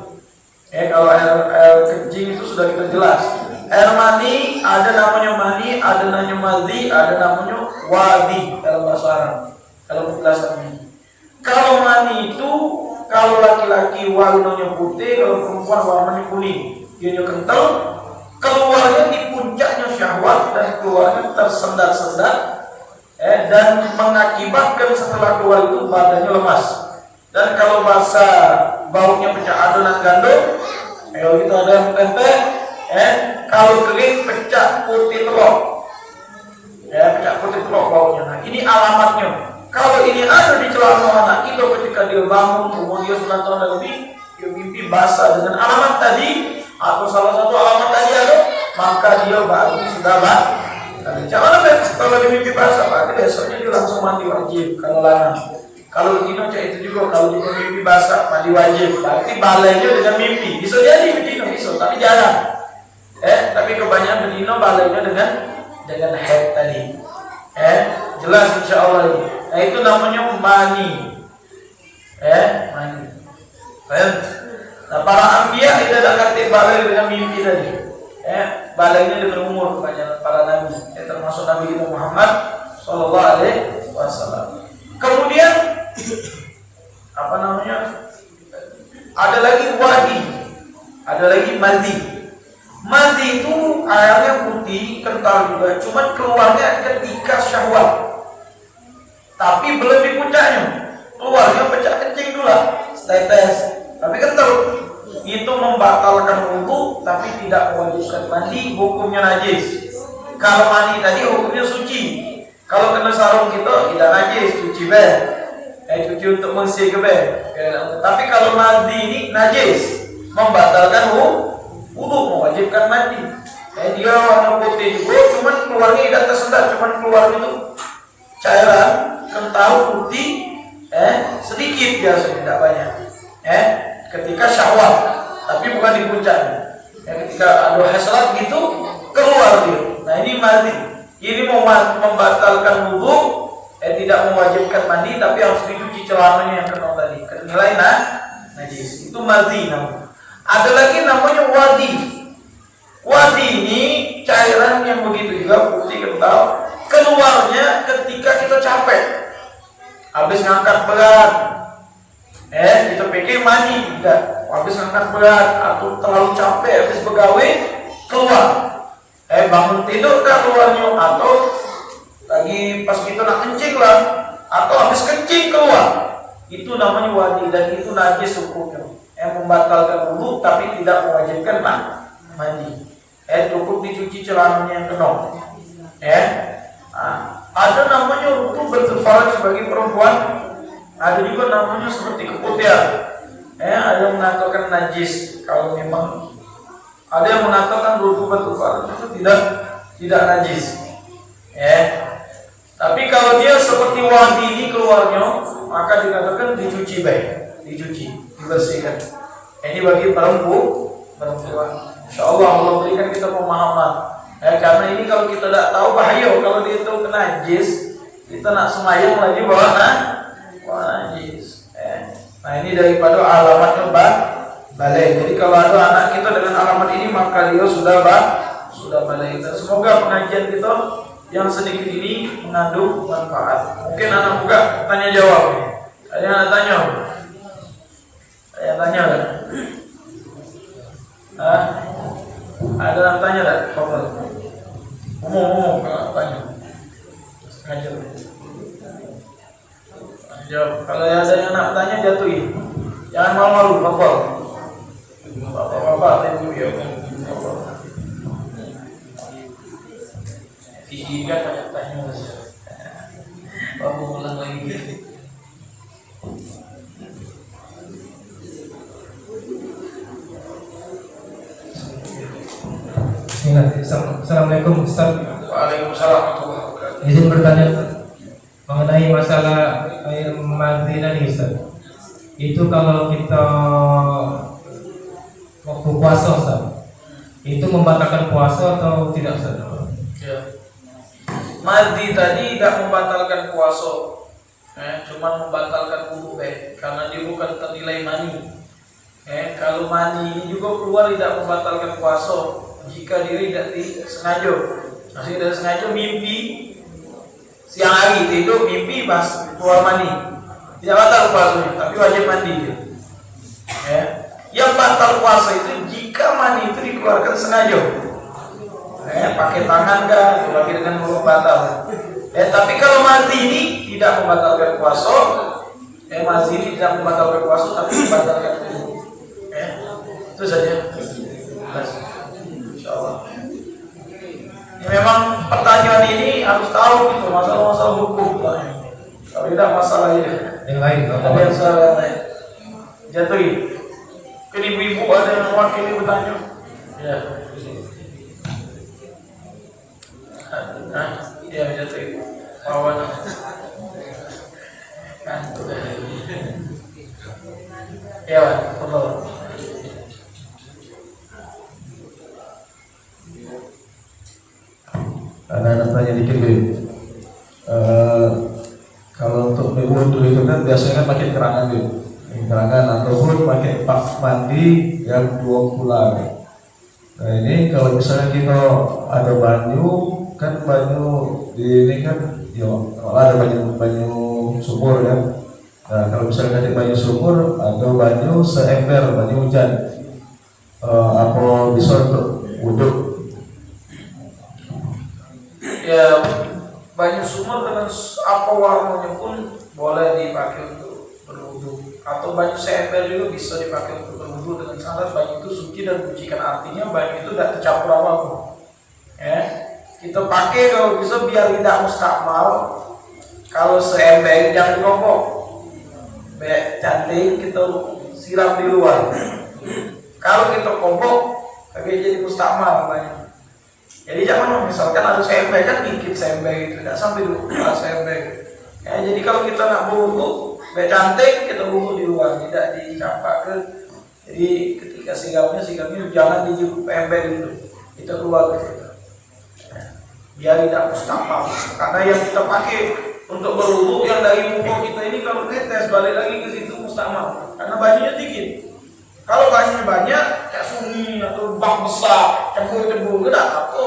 Speaker 3: Kalau air kencing itu sudah kita jelas. Air mani ada namanya mani, ada namanya madhi, ada namanya wadi dalam bahasa Arab. Dalam penjelasannya. Kalau mani itu kalau laki-laki warnanya putih, kalau perempuan warnanya kuning. Dia kental, keluarnya di puncaknya syahwat dan keluarnya tersendat-sendat, dan mengakibatkan setelah keluar itu badannya lemas. Dan kalau bahasa baunya pecah adonan gandum, kalau gitu ada yang tempe, kalau kering pecah putih telur, pecah putih telur baunya. Nah, ini alamatnya. Kalau ini ada di celana anak itu ketika dia bangun, kemudian 9 tahun dan lebih, dia mimpi basah dengan alamat tadi, atau salah satu alamat tadi ada, maka dia berarti sudah jangan kalau dia mimpi basah, berarti besoknya dia langsung mandi wajib. Kalau lanang, kalau betina itu juga, kalau dia mimpi basah mandi wajib, berarti baliknya dengan mimpi. Bisa jadi betina, bisa, tapi jarang. Tapi kebanyakan betina baliknya dengan haid tadi. Jelas insya Allah ini. Nah, itu namanya mani. Mani. Nah, para anbiya itu ada kata balik dengan mimpi tadi. Baliknya dengan umur kebanyakan para nabi, termasuk Nabi kita Muhammad Sallallahu Alaihi Wasallam. Kemudian apa namanya? Ada lagi wadi, ada lagi madhi. Madhi itu airnya putih, kental juga, cuman keluarnya ketika syahwat. Tapi belum di puncaknya, keluarnya pecah kencing dulu, tetes. Tapi kental. Itu membatalkan wudu, tapi tidak mewajibkan mandi, hukumnya najis. Kalau mandi tadi hukumnya suci. Kalau kena sarung kita tidak najis, cuci cuci untuk bersih ke Tapi kalau mandi ini najis, membatalkan wudu, mewajibkan mandi. Dia warna putih juga, cuman keluarnya tidak tersendat, cuman keluar itu cairan kental putih, sedikit biasanya, tidak banyak. Ketika syahwat, tapi bukan di puncaknya. Ketika ada hasrat gitu, keluar dia. Nah, ini mandi. Ini mau membatalkan wudu, tidak mewajibkan mandi, tapi harus dicuci celananya yang kena tadi. Nilai najis. Itu mandi namanya. Ada lagi namanya wadi. Wadi ini cairan yang begitu juga putih kental, keluarnya ketika kita capek, habis ngangkat berat. Kita pikir mandi, tidak. Habis angkat berat atau terlalu capek, habis begawe, keluar. Bangun tidur kan keluarnya, atau lagi pas kita nak kencing lah, atau habis kencing keluar. Itu namanya wadi, dan itu najis hukumnya. Membatalkan wudu tapi tidak mewajibkan mandi. Cukup dicuci celananya yang kena. Ada namanya wudu berkefarat sebagai perempuan. Ada juga namanya seperti keputihan. Ada yang mengatakan najis kalau memang Ada yang mengatakan rutubatul farj itu tidak najis. Tapi kalau dia seperti wadi ini keluarnya, maka dikatakan dicuci baik, dibersihkan. Ini bagi perempuan. Insyaallah Allah berikan kita pemahaman. Karena ini kalau kita tidak tahu bahaya, kalau dia itu kena najis, kita nak semayang lagi bawa najis. Nah ini daripada alamatnya balai. Jadi kalau ada anak kita dengan alamat ini, maka dia sudah balai. Dan semoga pengajian kita yang sedikit ini mengandung manfaat. Mungkin anak buka tanya jawab. Ada yang nak tanya? Ada yang tanya tak? Ada yang tanya tak? Umum kalau tanya. Sengaja. Jawab. Kalau ada yang nak tanya jatuhin. Jangan malu-malu, Bapak, ibu ya. Tinggi kan banyak tanya. Bapak ulang lagi.
Speaker 4: Assalamualaikum Ustaz.
Speaker 3: Waalaikumsalam.
Speaker 4: Izin bertanya mengenai masalah air mandi tadi Ustaz. Itu kalau kita waktu puasa Ustaz, itu membatalkan puasa atau tidak Ustaz?
Speaker 3: Ya. Mandi tadi tidak membatalkan puasa, cuma membatalkan wudu karena dia bukan ternilai mani. Kalau mani ini juga keluar tidak membatalkan puasa jika dia tidak disengaja. Masih tidak sengaja mimpi siang hari tidur mimpi pas keluar mani, tidak batal puasanya, tapi wajib mandi dia. Yang batal puasa itu jika mani itu dikeluarkan sengaja. Pakai tangan kan, lagi dengan mulut batal. Tapi kalau mandi ini tidak membatalkan puasa, mandi ini tidak membatalkan puasa, tapi membatalkan wudu. Itu saja. Insyaallah. Ini memang pertanyaan ini harus tahu gitu masalah-masalah hukum. Kalau tidak masalah
Speaker 4: yang lain.
Speaker 3: Ada yang salah lain. Jatuhi. Kan ibu-ibu ada yang mewakili bertanya. Ya. Ya jatuhi. Bawa. Ya, betul.
Speaker 5: Ada tanya dikit dulu. Kalau untuk wudhu itu kan biasanya kan pakai kerangan dulu, kerangan ataupun pakai pak mandi yang 2 pulang. Nah ini kalau misalnya kita ada banyu, kan banyu di ini kan, kalau ada banyu sumur ya. Nah kalau misalnya ada banyu sumur atau banyu seember, banyu hujan, apa bisa untuk wudhu?
Speaker 3: Ya, banyu sumur dengan apa warnanya pun boleh dipakai untuk berwudu, atau banyu seember juga bisa dipakai untuk berwudu dengan syarat banyu itu suci dan mensucikan. Artinya banyu itu tidak tercampur apapun. Kita pakai kalau bisa biar tidak mustakmal. Kalau seember jangan dikompok, cantik kita siram di luar. Kalau kita kompok, kagak jadi mustakmal banyu. Jadi jangan misalkan ada sembe kan dikit sembe itu tidak sampai 2 sembe. Jadi kalau kita nak bubuk, cantik kita bubuk di luar, tidak dicampakkan. Jadi ketika sigamnya jangan di ember itu, kita keluar kita. Biar tidak mustakmal. Karena yang kita pakai untuk berwudu yang dari muka kita ini kalau netes balik lagi ke situ mustakmal. Karena bajunya dikit. Kalau bajunya banyak, kayak sunyi atau bak besar, cembur-cembur, tidak apa.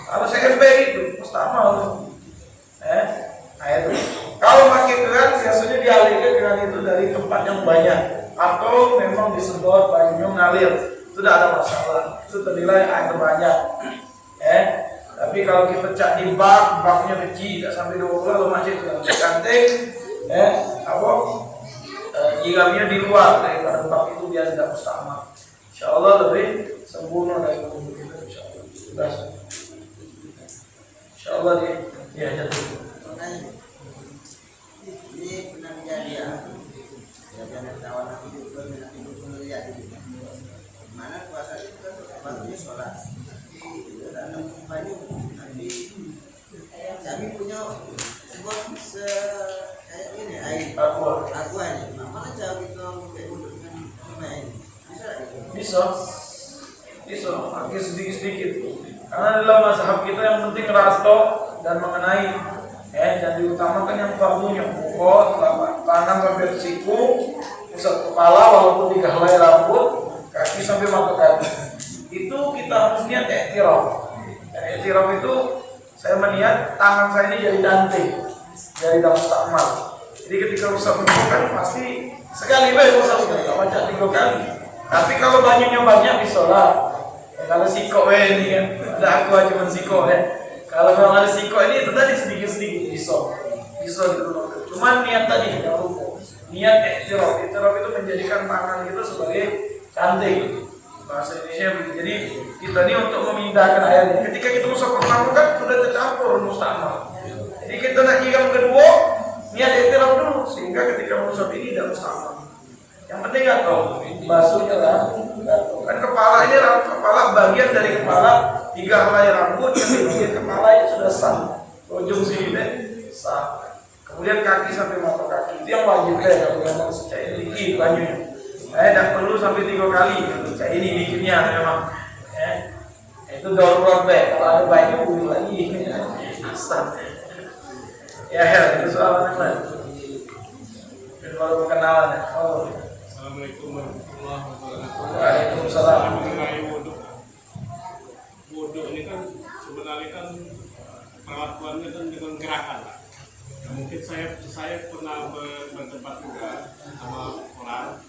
Speaker 3: Kalau seember itu, mustakmal. Nah itu. Kalau pakai keran, biasanya dialirkan keran itu dari tempat yang banyak, atau memang disedot banyu ngalir, itu tidak ada masalah. Itu ternilai air banyak. Tapi kalau kita cak di baknya kecil, tidak sampai 20 lemak itu cantik. Jigamnya di luar daripada bak itu biar tidak mustakmal. Insyaallah lebih sempurna dari wudu kita insyaallah. Insyaallah dia jatuh.
Speaker 2: Ini pernah menjadi ya jangan kawan aku juga melihat mana puasa itu kan waktunya pakai wudhu dengan main?
Speaker 3: Bisa pakai sedikit-sedikit. Karena dalam mazhab kita yang penting rasto dan mengenai dan diutamakan yang fardunya pokok telapak tangan sampai siku, pusat kepala walaupun 3 helai rambut, kaki sampai mata kaki. Itu kita harus niat i'tiraf. I'tiraf itu saya meniat tangan saya ini jadi dante, jadi mustakmal. Jadi ketika usah mengumpulkan pasti sekali usah nggak baca 3 kali. Tapi kalau banyaknya banyak bisa lah. Kalau siko ini kan, ada aku aja cuma siko ya. Kalau memang ada siko ini itu tadi sedikit-sedikit bisa gitu. Cuman niat tadi jangan lupa. Niat i'tiraf itu menjadikan tangan kita sebagai cantik. Bahasa Indonesia begitu. Jadi kita ini untuk memindahkan airnya. Ketika kita usap pertama kan sudah tercampur mustakmal. Jadi kita nak nyiram kedua, niat i'tiraf dulu sehingga ketika usap ini tidak mustakmal. Yang penting atau basuhnya lah. Kan kepala ini kepala bagian dari kepala 3 helai rambut yang bagian kepala itu sudah sah. Ujung sini deh sah. Kemudian kaki sampai mata kaki itu yang wajib kalau memang secah dikit banyunya. Tak perlu sampai 3 kali. Secah ini bikinnya memang. Itu darurat deh. Kalau ada banyak bulu lagi. Sah. Ya itu soal yang lain. Baru perkenalan ya.
Speaker 6: Assalamualaikum warahmatullahi wabarakatuh.
Speaker 3: Waalaikumsalam.
Speaker 6: Mengenai wudhu ini kan sebenarnya kan perlakuannya kan dengan gerakan lah. Ya, mungkin saya pernah bertempat juga sama orang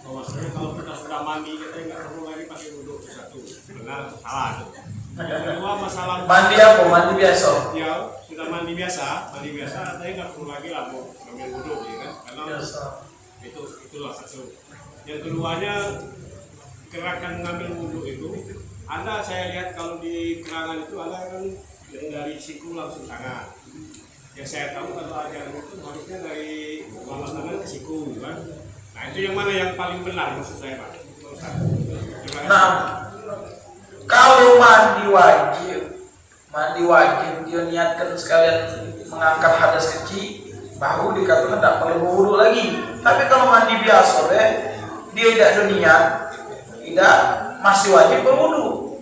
Speaker 6: bahwasanya kalau kita sudah mandi kita nggak perlu lagi pakai wudhu satu. Benar atau salah? Yang kedua masalah
Speaker 3: Mandi apa? Mandi biasa.
Speaker 6: Ya sudah mandi biasa artinya nggak perlu lagi lah mau ambil wudhu ya kan? Karena itulah satu. Yang keduanya gerakan mengambil wudhu itu ada saya lihat kalau di kerangan itu ada kan yang dari siku langsung tangan. Yang saya tahu kalau ajaran itu harusnya dari bawah tangan ke siku kan. Nah itu yang mana yang paling benar maksud saya Pak?
Speaker 3: Nah, kalau mandi wajib dia niatkan sekalian mengangkat hadas kecil, baru dikatakan tidak perlu berwudu lagi. Tapi kalau mandi biasa dia tidak ada niat, tidak masih wajib berwudu.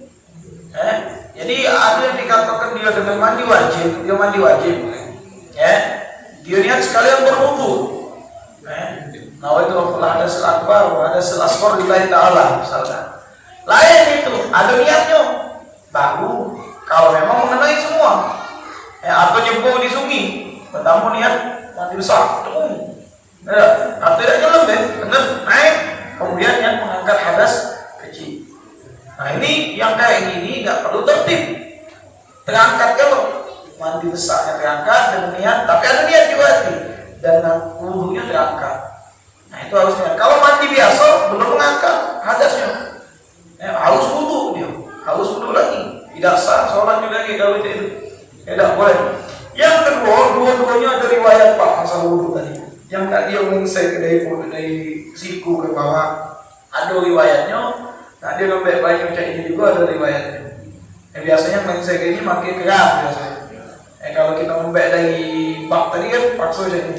Speaker 3: Jadi ada yang dikatakan dia dengan mandi wajib, dia niat sekalian berwudu. Nah itu hadas akbar, hadas asghar lillahi ta'ala misalkan. Lain itu, ada niatnya baru kalau memang mengenai semua atau nyembuh di sungai pertama niat mandi besar atau tidak nyelam benar naik kemudian niat mengangkat hadas kecil. Nah ini yang kayak gini nggak perlu tertib, terangkat kalau mandi besarnya terangkat dengan niat, tapi ada niat juga dan wudhunya terangkat. Nah itu harus niat. Kalau mandi biasa belum mengangkat hadasnya harus wudhu lagi, tidak sah sholatnya lagi kalau itu tidak boleh. Yang kedua, dua-duanya ada riwayat Pak masalah wudhu tadi. Yang tadi yang mengsek dari siku ke bawah ada riwayatnya. Nah dia ngambil banyak macam ini juga ada riwayatnya. Biasanya mengsek ini makin keras biasanya. Kalau kita ngambil dari bak tadi kan paksa jadi.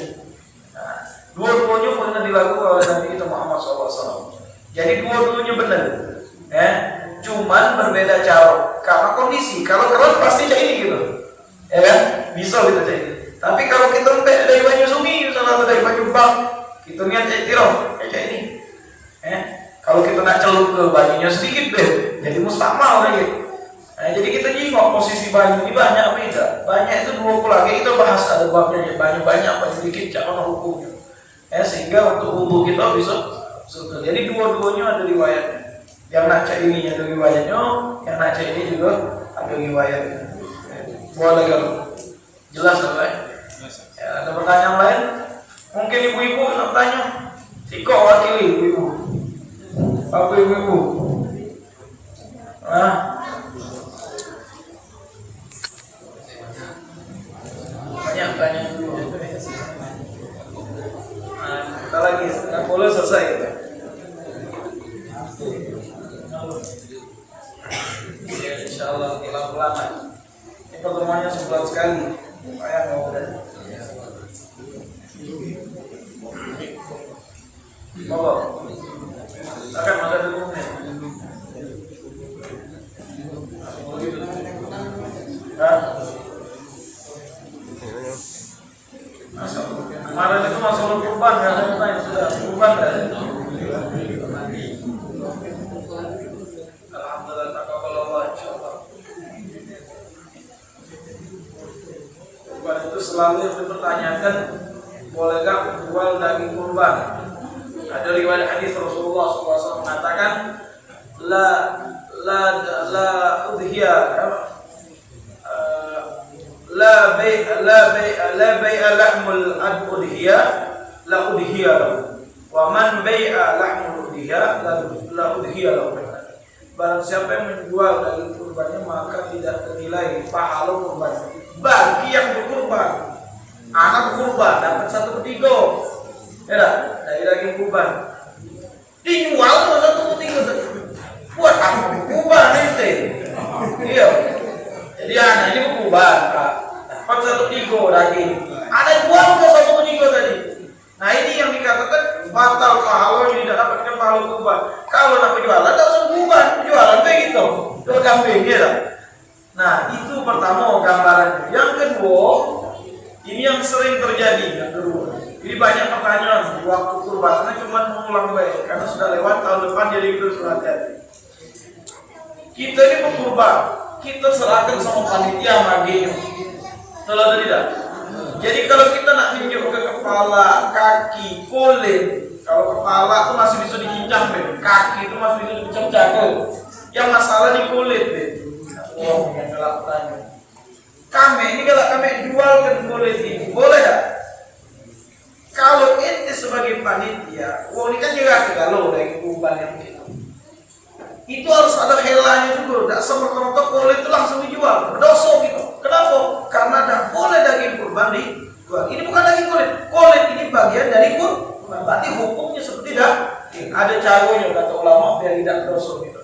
Speaker 3: Nah, dua-duanya pernah dilakukan oleh Nabi kita Muhammad SAW. Jadi dua-duanya benar. Cuman berbeda cara karena kondisi. Kalau keras pasti kayak ini gitu, ya kan? Bisa kita cek. Tapi kalau kita sampai dari banyu sungai, misalnya dari banyu bak, kita niat i'tiraf kayak ini. Kalau kita nak celup ke banyunya sedikit jadi mustakmal lagi. Jadi kita jingok posisi banyu ini banyak apa tidak? Banyak itu 20 lagi kita bahas ada babnya banyu banyak apa sedikit cara hukumnya. Sehingga untuk wudhu kita bisa sudah. Jadi dua-duanya ada riwayatnya. Yang nak cek ini ada riwayatnya, yang nak cek ini juga ada riwayatnya. Boleh kalau jelas apa? Ada pertanyaan lain? Mungkin ibu-ibu nak tanya. Siko wakili ibu-ibu. Apa ibu-ibu? Banyak tanya dulu. Kita lagi, nggak boleh selesai kita. Ya, insyaallah pelan-pelan. Ini pertemuannya sebulan sekali. Saya mau udah. Bawa. Akan ada dokumen. Kemarin itu masalah kurban ya, saya tanya sudah kurban ya. Alhamdulillah taqabbalallahu insyaallah. Kurban itu selalu yang dipertanyakan, bolehkah menjual daging kurban? Ada riwayat hadis Rasulullah SAW mengatakan la udhiya la bai'a lahmul udhiya la udhiya lahu wa man bai'a lahmul udhiya la udhiya lahu. Barang siapa yang menjual daging kurbannya maka tidak ternilai pahala kurban bagi yang berkurban. Anak kurban dapat 1/3 ya dari daging kurban, dijual 1/3 buat apa kurban itu? Iya, jadi anak ini kurban dapat 1/3 daging, ada jual ke 1/3 tadi. Nah ini yang dikatakan batal kalau tidak dapatkan pahala kurban. Kalau nak jualan tak usah kurban, jualan begitu jual kambing ya. Nah itu pertama gambarannya. Yang kedua, ini yang sering terjadi. Yang kedua, ini banyak pertanyaan di waktu kurban karena cuma mengulang baik karena sudah lewat tahun depan, jadi itu sudah hati-hati. Kita ini berkurban, kita serahkan sama panitia maginya. Telah atau tidak? Jadi kalau kita nak ninjau ke kepala, kaki, kulit, kalau kepala itu masih bisa dicincang, kaki itu masih bisa dicincang jago. Yang masalah di kulit, oh, yang gelap tanya. Kami ini kalau kami jual ke kulit ini, boleh tak? Kalau ente sebagai panitia, ini kan juga kalau dari kurban yang itu harus ada helanya juga. Tidak semerta-merta kulit itu langsung dijual, berdosa gitu. Kenapa? Karena tidak boleh daging kurban dijual. Ini bukan daging kulit, kulit ini bagian dari kurban. Berarti hukumnya seperti tidak ada caranya kata ulama biar tidak berdosa gitu.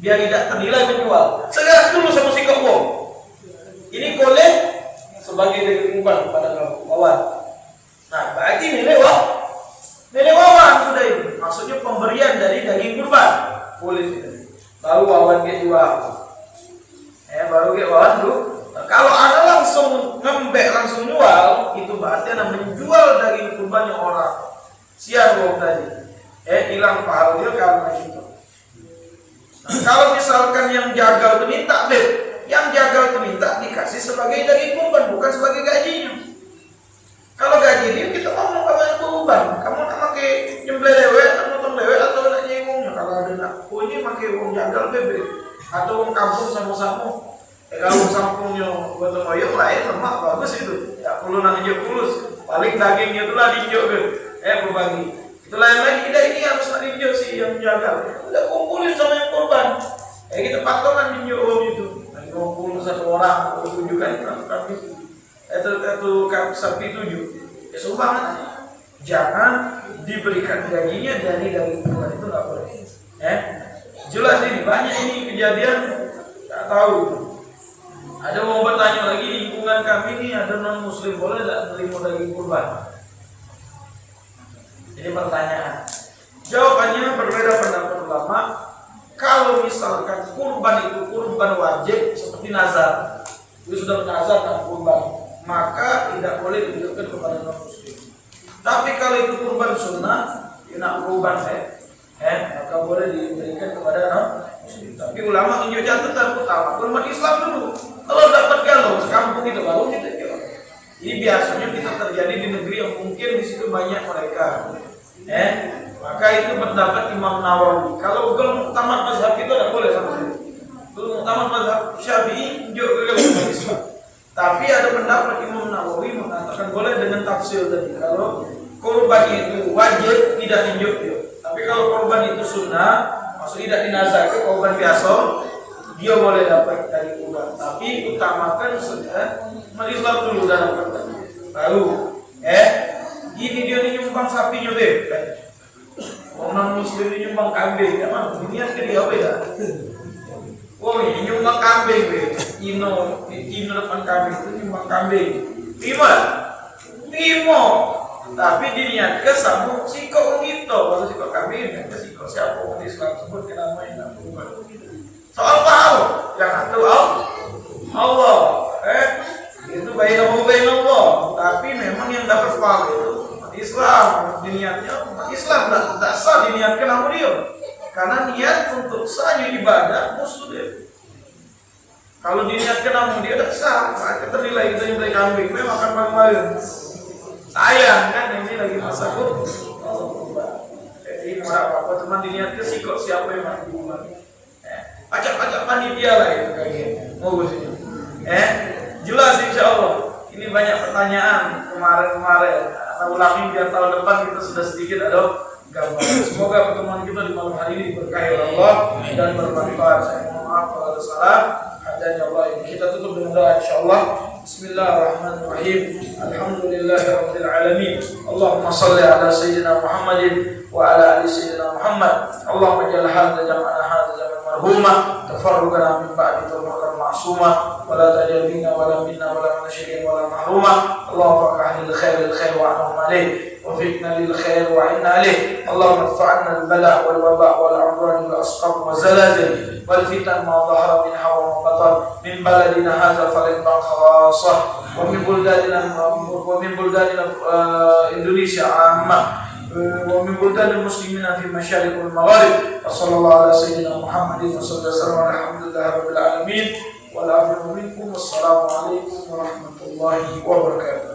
Speaker 3: Biar tidak ternilai menjual. Sekarang dulu sama si kebun. Ini kulit sebagai daging kurban pada kawan. Nah, berarti nilai wawan sudah ini. Maksudnya pemberian dari daging kurban kulit itu. Baru wawan ke jual. Baru ke wawan dulu. Nah, kalau ada langsung ngembek langsung jual, itu berarti ada menjual daging kurbannya orang. Siang loh tadi. Hilang pahala dia karena itu. Nah, kalau misalkan yang jagal itu minta, yang jagal itu minta dikasih sebagai daging kurban, bukan sebagai gajinya. Kalau gaji dia kita ngomong kamu kurban, kamu nak pakai nyembelih lewet, nonton lewet atau nak nyengungnya. Kalau ada nak, ini pakai uang jagal bebek atau uang kampung sama-sama. Kalau sampungnya buat moyong lain lemak bagus itu. Ya perlu nak injek fulus, paling dagingnya itulah diinjek berbagi. Itulah yang lain tidak ini harus nak diinjek sih yang jagal. Udah kumpulin sama yang kurban. Kita patungan diinjek uang itu. Nanti kumpul satu orang, tunjukkan kami. Itu sapi 7 ya sumbangan. Jangan diberikan dagingnya dari daging kurban, itu nggak boleh. Jelas ini banyak ini kejadian nggak tahu. Ada mau bertanya lagi di lingkungan kami ini ada non muslim boleh tidak menerima daging kurban? Ini pertanyaan. Jawabannya berbeda pendapat ulama. Kalau misalkan kurban itu kurban wajib seperti nazar, itu sudah menazarkan kurban, maka tidak boleh diberikan kepada non muslim. Tapi kalau itu kurban sunnah, nak kurban maka boleh diberikan kepada non muslim. Tapi ulama tunjuk catatan utama kurban Islam dulu. Kalau dapat galau sekampung itu baru kita jual. Ini biasanya kita terjadi di negeri yang mungkin di situ banyak mereka. Maka itu pendapat Imam Nawawi. Kalau muktamar mazhab itu tidak boleh sama sekali. Kalau muktamar mazhab Syafi'i juga galau Islam. Tapi ada pendapat Imam Nawawi mengatakan boleh dengan tafsir tadi. Kalau korban itu wajib tidak diinjak. Tapi kalau korban itu sunnah, maksudnya tidak dinazarkan, korban biasa, dia boleh dapat dari kurban. Tapi utamakan Islam dulu dalam pertanyaan. Baru, ini dia nyumbang sapinya orang muslim ini nyumbang kambing, emang ini yang dia beda. Oh ini nyumbang kambing Ino depan kambing itu nyumbang kambing. Lima. tapi diniatkan sama siko gitu, kalau siko kami ini siko siapa umat Islam sebut namanya soal tahu yang tahu Allah, itu baik Allah, tapi memang yang dapat pahala itu umat Islam, diniatnya umat Islam tidak sah diniatkan namun dia, karena niat untuk sah ibadah musuh dia. Kalau diniatkan namun dia tidak sah, maka ternilai kita yang beli kambing, memang akan makan sayang kan ini lagi masa jadi apa teman diniatkan sih kok siapa yang mati acak-acak panitia lah itu kayak gini mau sih jelas insya Allah ini banyak pertanyaan kemarin nah, ulangi biar tahun depan kita sudah sedikit ada gambaran. Semoga pertemuan kita di malam hari ini diberkahi oleh Allah dan bermanfaat. Saya mohon maaf kalau ada salah. Hadanya Allah. Kita tutup dengan doa insyaallah. Bismillahirrahmanirrahim. Alhamdulillahirabbil alamin. Allahumma shalli ala sayyidina Muhammadin wa ala ali sayyidina Muhammad. Allahumma ja'al hadza jam'ana hadza jam'an marhuma tafarruqana min ba'di tawfiqan ma'suma wa la tajal bina wa la minna wa la musyrikin wa la mahruma. Allahumma fa'alil khair wa anhum alayh. وفقنا للخير وعنا عليه. اللهم ادفع عنا البلاء والوباء والعدوان والاسقام والزلازل والفتن ما ظهر منها وما بطن من بلدنا هذا فلنبع خاصه ومن بلداننا اندونيسيا عامه ومن بلدان المسلمين في مشارق والمغارب. وصلى الله على سيدنا محمد وصلى الله وسلم الحمد لله رب العالمين والعفو منكم والسلام عليكم ورحمه الله وبركاته.